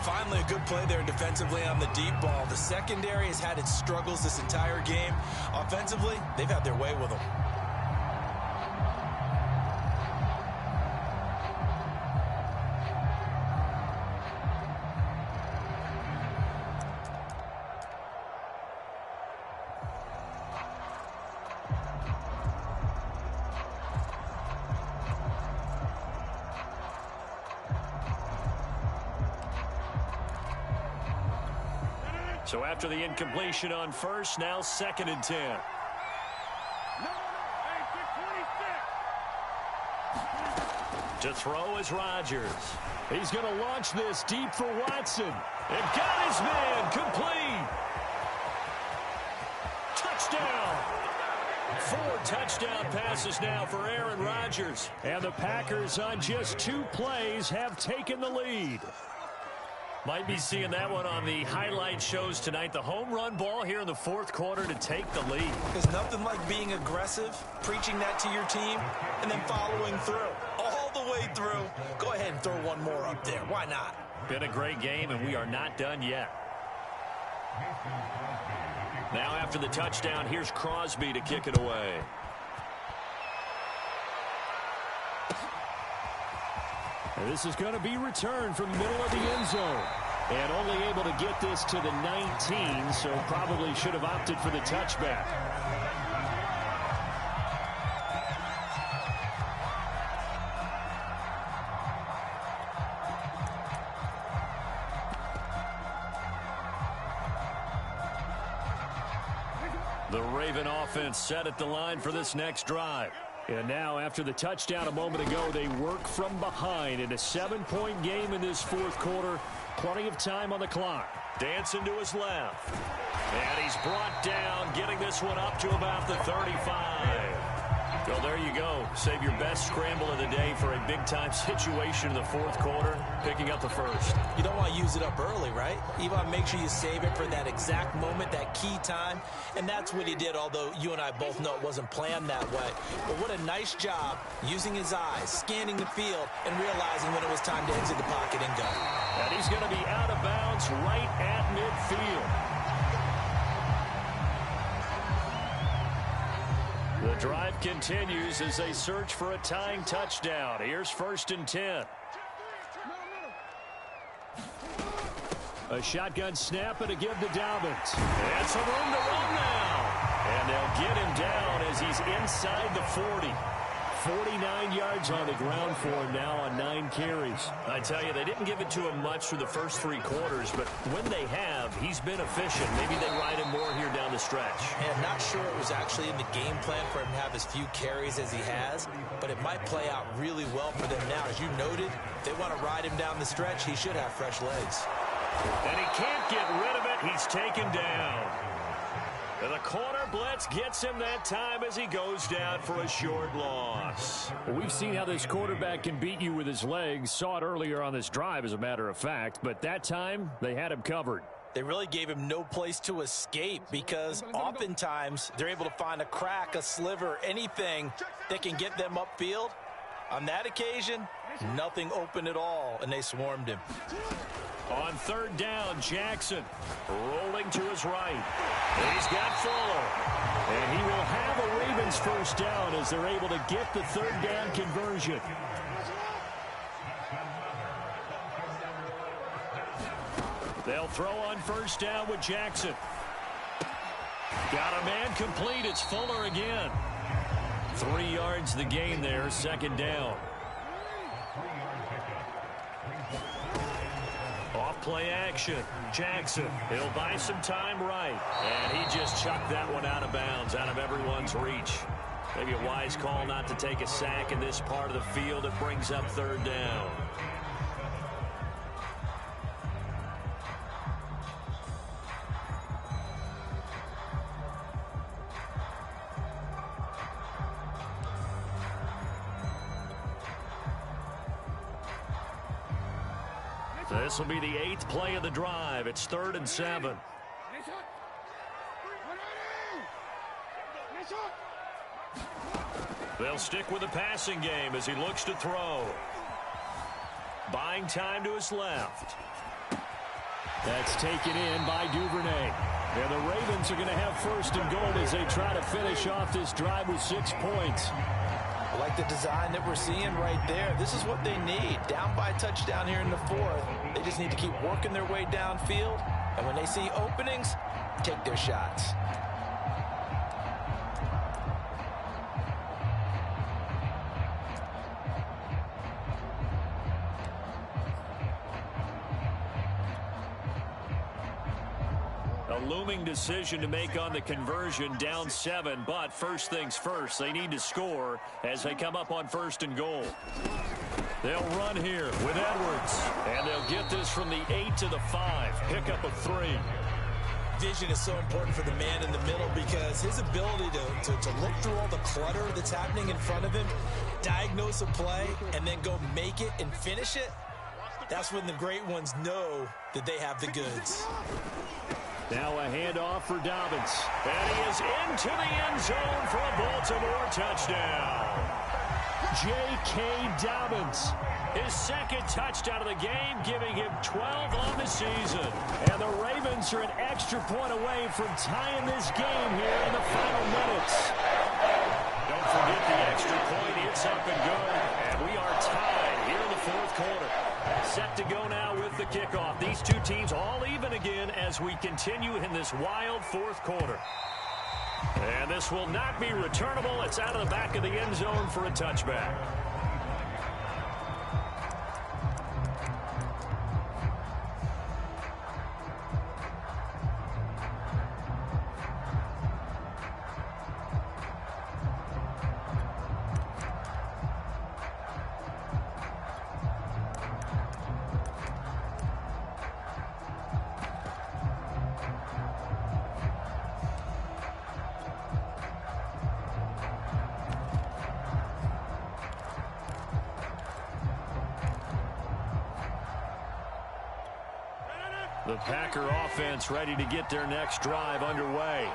Finally, a good play there defensively on the deep ball. The secondary has had its struggles this entire game. Offensively, they've had their way with them. So after the incompletion on 1st, now 2nd and 10. To throw is Rodgers. He's going to launch this deep for Watson. And got his man complete. Touchdown. 4 touchdown passes now for Aaron Rodgers. And the Packers on just 2 plays have taken the lead. Might be seeing that one on the highlight shows tonight. The home run ball here in the fourth quarter to take the lead. There's nothing like being aggressive, preaching that to your team, and then following through. All the way through. Go ahead and throw one more up there. Why not? Been a great game, and we are not done yet. Now after the touchdown, here's Crosby to kick it away. And this is going to be returned from the middle of the end zone. And only able to get this to the 19, so probably should have opted for the touchback. The Raven offense set at the line for this next drive. And now, after the touchdown a moment ago, they work from behind in a 7-point game in this fourth quarter. Plenty of time on the clock. Dancing to his left. And he's brought down, getting this one up to about the 35. Well, there you go. Save your best scramble of the day for a big-time situation in the fourth quarter, picking up the first. You don't want to use it up early, right? You want to make sure you save it for that exact moment, that key time. And that's what he did, although you and I both know it wasn't planned that way. But what a nice job using his eyes, scanning the field, and realizing when it was time to exit the pocket and go. And he's going to be out of bounds right at midfield. The drive continues as they search for a tying touchdown. Here's 1st and 10. A shotgun snap and a give to Dobbins. And some room to run now. And they'll get him down as he's inside the 40. 49 yards on the ground for him now on 9 carries. I tell you, they didn't give it to him much through the first 3 quarters, but when they have, he's been efficient. Maybe they ride him more here down the stretch. And not sure it was actually in the game plan for him to have as few carries as he has, but it might play out really well for them now. As you noted, if they want to ride him down the stretch, he should have fresh legs. And he can't get rid of it. He's taken down. And the corner blitz gets him that time as he goes down for a short loss. Well, we've seen how this quarterback can beat you with his legs. Saw it earlier on this drive, as a matter of fact. But that time, they had him covered. They really gave him no place to escape because oftentimes they're able to find a crack, a sliver, anything that can get them upfield. On that occasion, nothing open at all, and they swarmed him. On 3rd down, Jackson rolling to his right. He's got Fuller. And he will have a Ravens first down as they're able to get the 3rd down conversion. They'll throw on 1st down with Jackson. Got a man complete. It's Fuller again. 3 yards the gain there, 2nd down. Off-play action. Jackson, he'll buy some time right. And he just chucked that one out of bounds, out of everyone's reach. Maybe a wise call not to take a sack in this part of the field. It brings up 3rd down. This will be the 8th play of the drive. It's 3rd and 7. They'll stick with the passing game as he looks to throw. Buying time to his left. That's taken in by Duvernay. And the Ravens are going to have 1st and goal as they try to finish off this drive with 6 points. I like the design that we're seeing right there. This is what they need. Down by a touchdown here in the 4th. They just need to keep working their way downfield. And when they see openings, take their shots. A looming decision to make on the conversion, down 7, but first things first, they need to score as they come up on 1st and goal. They'll run here with Edwards, and they'll get this from the 8 to the 5, pick up a 3. Vision is so important for the man in the middle because his ability to look through all the clutter that's happening in front of him, diagnose a play, and then go make it and finish it, That's when the great ones know that they have the goods. Now a handoff for Dobbins. And he is into the end zone for a Baltimore touchdown. J.K. Dobbins. His second touchdown of the game, giving him 12 on the season. And the Ravens are an extra point away from tying this game here in the final minutes. Don't forget the extra point. It's up and good. And we are tied here in the fourth quarter. Set to go now with the kickoff. These two teams all even again as we continue in this wild fourth quarter. And this will not be returnable. It's out of the back of the end zone for a touchback. The Packer offense ready to get their next drive underway.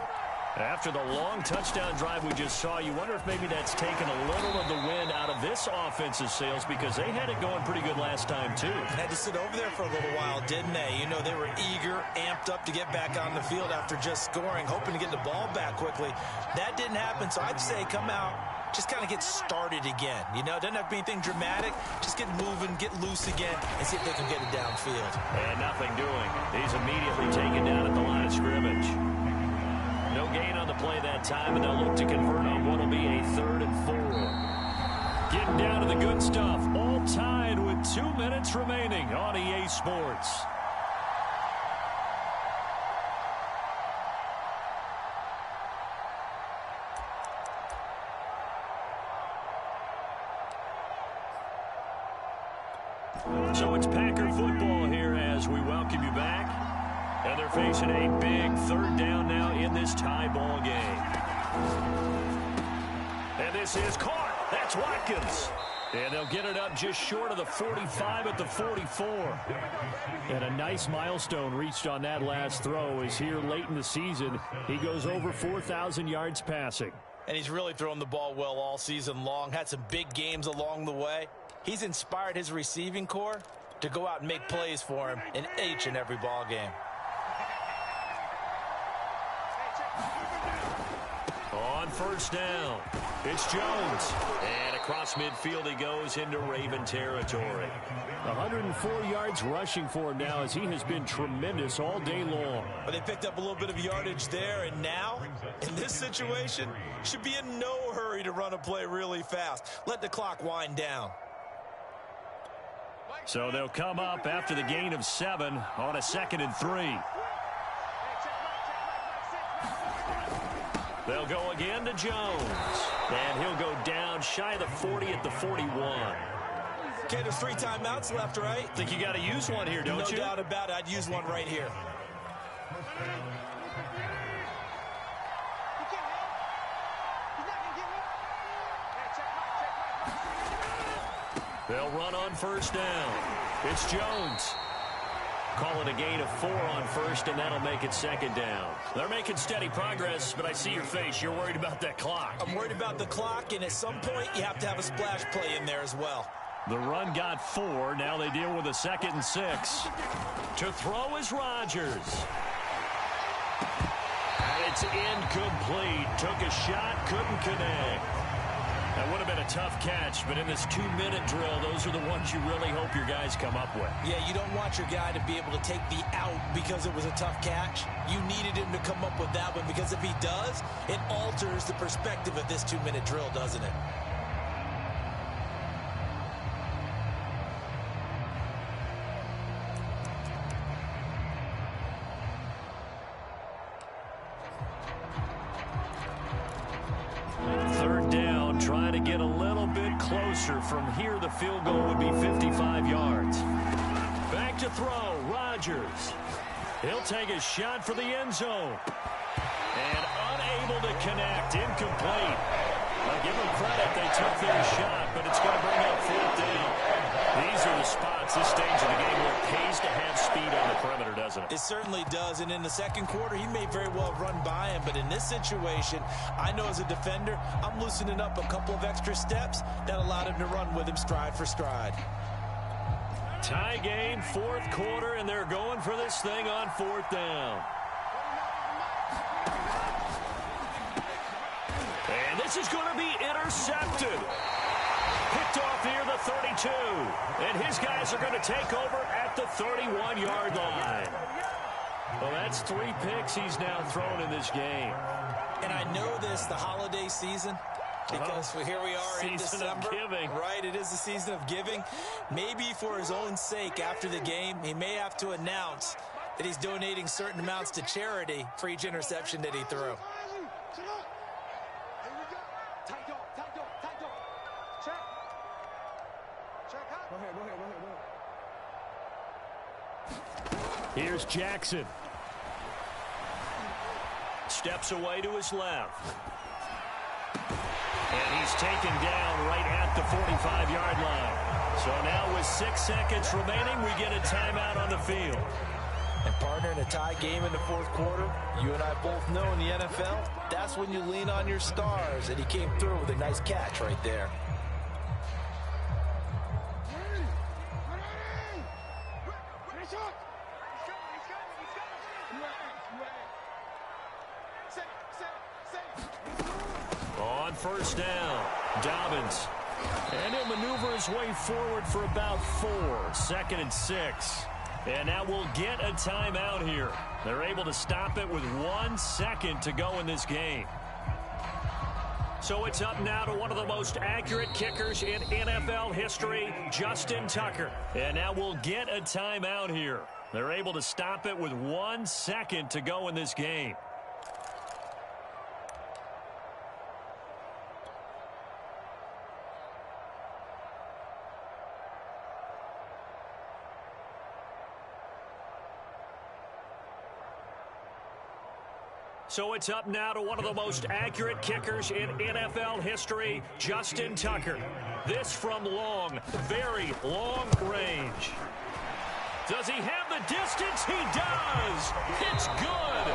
After the long touchdown drive we just saw, you wonder if maybe that's taken a little of the wind out of this offense's sails because they had it going pretty good last time, too. Had to sit over there for a little while, didn't they? You know, they were eager, amped up to get back on the field after just scoring, hoping to get the ball back quickly. That didn't happen, so I'd say come out, just kind of get started again. You know, it doesn't have to be anything dramatic. Just get moving, get loose again, and see if they can get it downfield. And nothing doing. He's immediately taken down at the line of scrimmage. No gain on the play that time, and they'll look to convert on what will be a 3rd and 4. Getting down to the good stuff. All tied with 2 minutes remaining on EA Sports. So it's Packer football here as we welcome you back. And they're facing a big 3rd down now in this tie ball game. And this is caught. That's Watkins. And they'll get it up just short of the 45 at the 44. And a nice milestone reached on that last throw is here late in the season. He goes over 4,000 yards passing. And he's really thrown the ball well all season long. Had some big games along the way. He's inspired his receiving corps to go out and make plays for him in each and every ball game. On 1st down, it's Jones. And across midfield he goes into Raven territory. 104 yards rushing for him now as he has been tremendous all day long. But they picked up a little bit of yardage there, and now, in this situation, should be in no hurry to run a play really fast. Let the clock wind down. So they'll come up after the gain of 7 on a 2nd and 3. They'll go again to Jones. And he'll go down shy of the 40 at the 41. Okay, there's 3 timeouts left, right? Think you got to use one here, don't you? No doubt about it. I'd use one right here. They'll run on 1st down. It's Jones. Call it a gain of 4 on 1st, and that'll make it 2nd down. They're making steady progress, but I see your face. You're worried about that clock. I'm worried about the clock, and at some point, you have to have a splash play in there as well. The run got 4. Now they deal with a 2nd and 6. To throw is Rodgers. And it's incomplete. Took a shot, couldn't connect. That would have been a tough catch, but in this 2-minute drill, those are the ones you really hope your guys come up with. Yeah, you don't want your guy to be able to take the out because it was a tough catch. You needed him to come up with that one because if he does, it alters the perspective of this 2-minute drill, doesn't it? Trying to get a little bit closer. From here, the field goal would be 55 yards. Back to throw, Rodgers. He'll take a shot for the end zone. And unable to connect, incomplete. I'll give them credit, they took their shot, but it's going to bring up 4th down. These are the spots this stage of the game where it pays to have speed on the perimeter, doesn't it? It certainly does, and in the second quarter, he may very well have run by him, but in this situation, I know as a defender, I'm loosening up a couple of extra steps that allowed him to run with him stride for stride. Tie game, fourth quarter, and they're going for this thing on fourth down. And this is going to be intercepted. Picked off near the 32. And his guys are going to take over at the 31-yard line. Well, that's 3 picks he's now thrown in this game. And I know this, the holiday season, because here we are in December. Season of giving. Right, it is the season of giving. Maybe for his own sake after the game, he may have to announce that he's donating certain amounts to charity for each interception that he threw. Here's Jackson. Steps away to his left. And he's taken down right at the 45-yard line. So now with 6 seconds remaining, we get a timeout on the field. And partner, in a tie game in the fourth quarter, you and I both know in the NFL, that's when you lean on your stars. And he came through with a nice catch right there. On first down, Dobbins. And he'll maneuver his way forward for about 4. 2nd and 6. And now we'll get a timeout here. They're able to stop it with 1 second to go in this game. So it's up now to one of the most accurate kickers in NFL history, Justin Tucker. And now we'll get a timeout here. They're able to stop it with 1 second to go in this game. So it's up now to one of the most accurate kickers in NFL history, Justin Tucker. This from long, very long range. Does he have the distance? He does. It's good.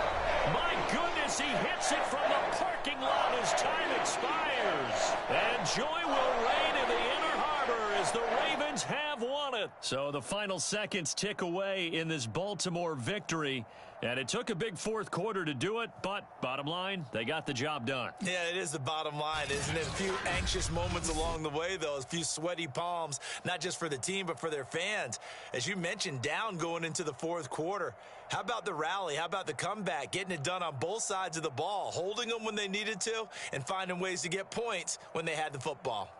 My goodness, he hits it from the parking lot as time expires. And joy will reign in the Inner Harbor as the Ravens have won it. So the final seconds tick away in this Baltimore victory. And it took a big fourth quarter to do it, but bottom line, they got the job done. Yeah, it is the bottom line, isn't it? A few anxious moments along the way, though. A few sweaty palms, not just for the team, but for their fans. As you mentioned, down going into the fourth quarter. How about the rally? How about the comeback? Getting it done on both sides of the ball, holding them when they needed to, and finding ways to get points when they had the football.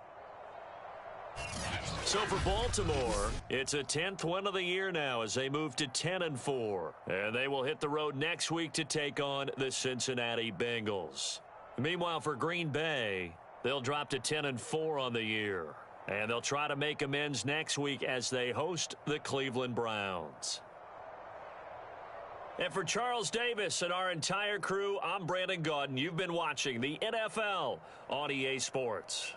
So for Baltimore, it's a 10th win of the year now as they move to 10-4. And they will hit the road next week to take on the Cincinnati Bengals. Meanwhile, for Green Bay, they'll drop to 10-4 on the year. And they'll try to make amends next week as they host the Cleveland Browns. And for Charles Davis and our entire crew, I'm Brandon Gaudin. You've been watching the NFL on EA Sports.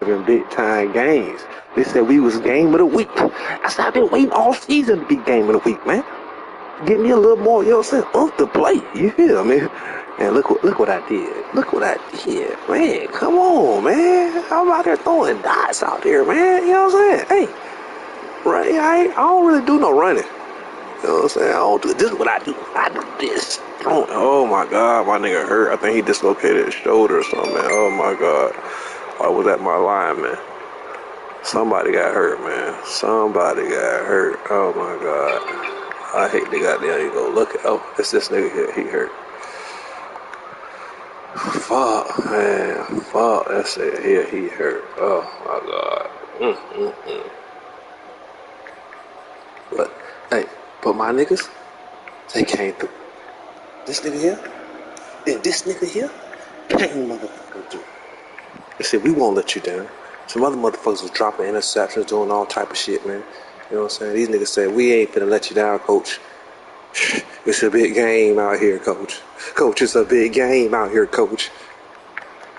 having big-time games. They said we was game of the week. I said, I've been waiting all season to be game of the week, man. Give me a little more, you know what I'm saying, oomph to play. You feel me? And look what I did. Look what I did, man. Come on, man. I'm out there throwing dots out there, man. You know what I'm saying? Hey, right? I don't really do no running. You know what I'm saying? I don't do this. Is what I do. I do this. Oh my God, my nigga hurt. I think he dislocated his shoulder or something, man. Oh my God. I was at my line, man. Somebody got hurt, man. Somebody got hurt. Oh my God. I hate the goddamn you go look at. Oh, it's this nigga here. He hurt. Fuck, man. Fuck. That's it. Here he hurt. Oh my God. But hey, but my niggas, they came through. This nigga here, and this nigga here came motherfucking through. They said we won't let you down. Some other motherfuckers was dropping interceptions, doing all type of shit, man. You know what I'm saying? These niggas said we ain't finna let you down, coach. It's a big game out here, coach. Coach, it's a big game out here, coach.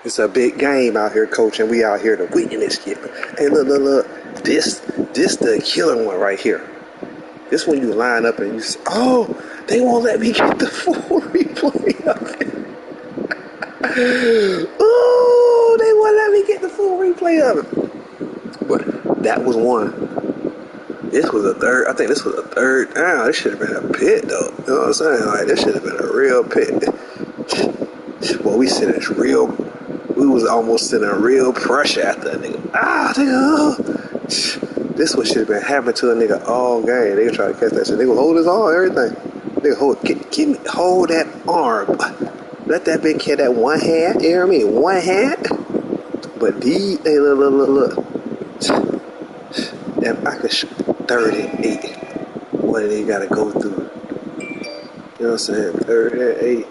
It's a big game out here, coach, and we out here to win this shit. Hey, look. This the killer one right here. This one you line up and you say, oh, they won't let me get the full replay of it. Oh, they won't let me get the full replay of it. But that was one. This was a third. I think this was a third down. This should have been a pit, though. You know what I'm saying? Like, this should have been a real pit. Boy, we was almost sending real pressure at that nigga. Nigga. This one should have been happening to a nigga all game. They try to catch that shit. Nigga hold his arm, everything. Nigga hold that arm. Let that bitch catch that one hand. You hear me? One hand. But these, hey, look. If I could shoot 38, what do they gotta go through? You know what I'm saying? 38.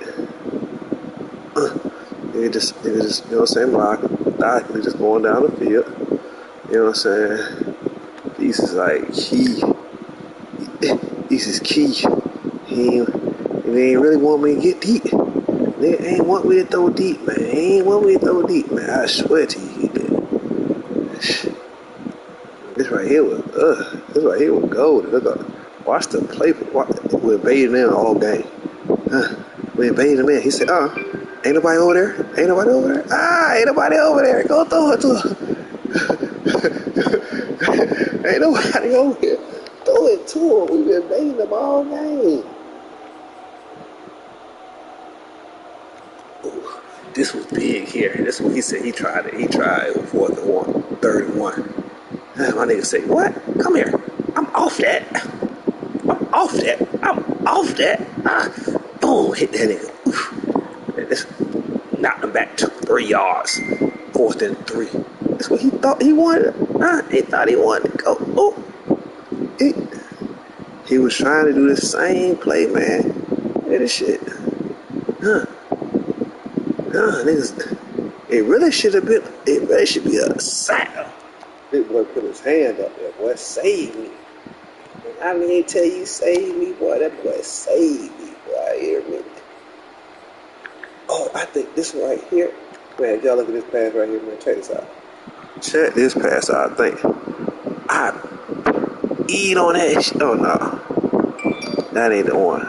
Nigga just, you know what I'm saying? Logically just going down the field. You know what I'm saying? These is like key. This is key. He ain't really want me to get deep. Nigga ain't want me to throw deep, man. He ain't want me to throw deep, man. I swear to you, he did. This right here was golden. Look up. Watch the play. We're baiting in all game. We're baiting him in. He said, ain't nobody over there? Ain't nobody over there? Ain't nobody over there. Go throw it to him. Ain't nobody over here. Throw it to him. We've been baiting them all game. Ooh, this was big here. This is what he said. He tried it. It was 4th and 1, 3rd and 1. My nigga say, what? Come here. I'm off that. Boom, hit that nigga. Oof. This knocked him back to 3 yards. 4th and 3. That's what he thought he wanted. He thought he wanted to go. Oh. He was trying to do the same play, man. Look at this shit. Niggas. It really should be a sack. Big boy put his hand up there, boy. Save me. I mean, tell you, save me, boy. That boy saved me, boy. You hear me? Oh, I think this one right here. Man, y'all look at this pass right here, man. Check this out. Check this pass out, I think. I eat on that shit. Oh, no. That ain't the one.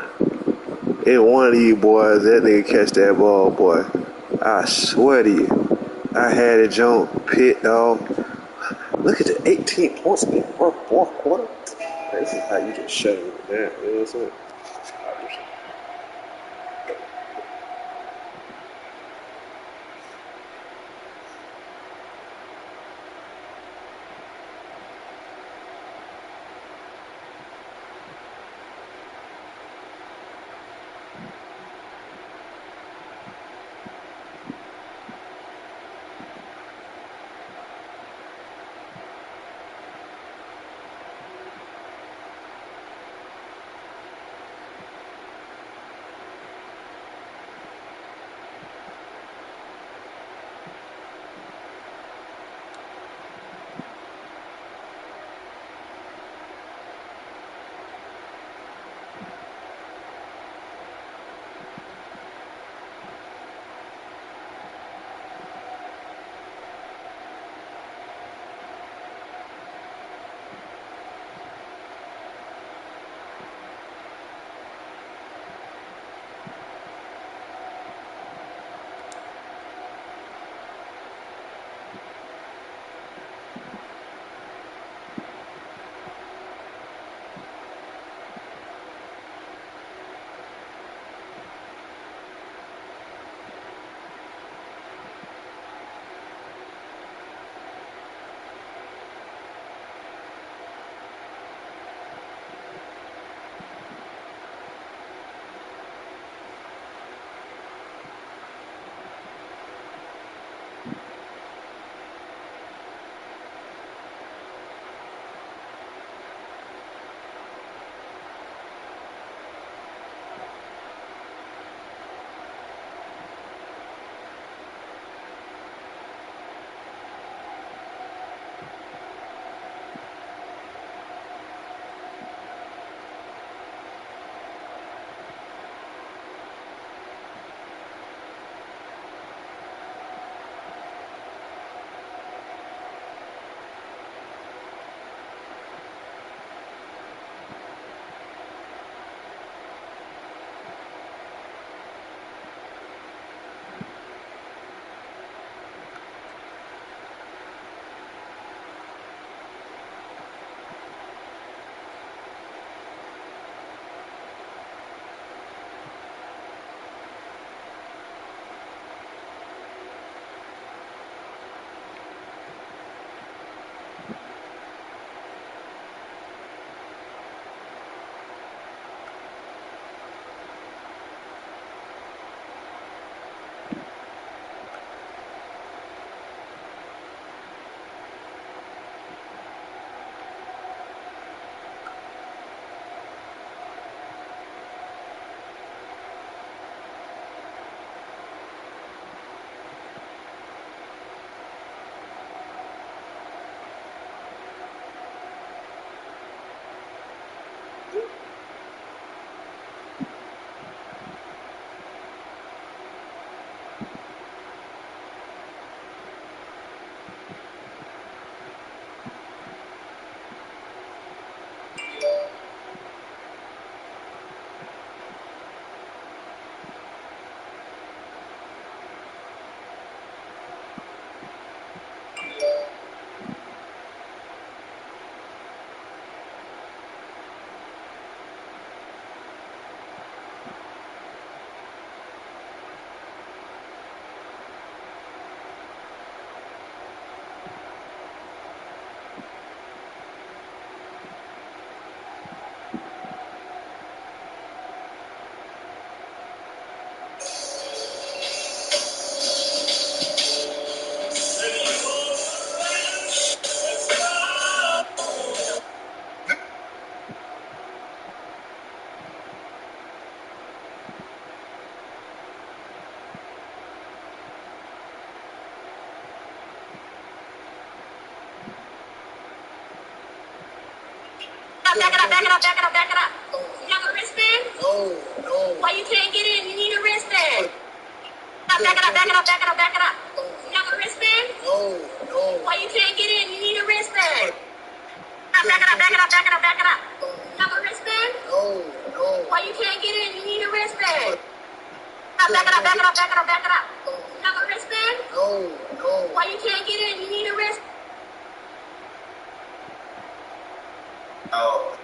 Ain't one of you boys. That nigga catch that ball, boy. I swear to you. I had it jump pit, dog. Look at the 18 points in the fourth quarter. This is how you just shut it down. You know what I'm saying? back it up, back it up, back it up, back it up. You have a wristband? No. Why you can't get in? You need a wristband. Back it up, back it up, back it up, back it up. You have a wristband? No. Why you can't get in? You need a wristband. Back it up, back it up, back it up, back it up. You have a wristband? No. Why you can't get in? You need a wristband. Back it up, back it up, back it up, back it up. You have a wristband? No. Why you can't get in? You need a wristband. Oh.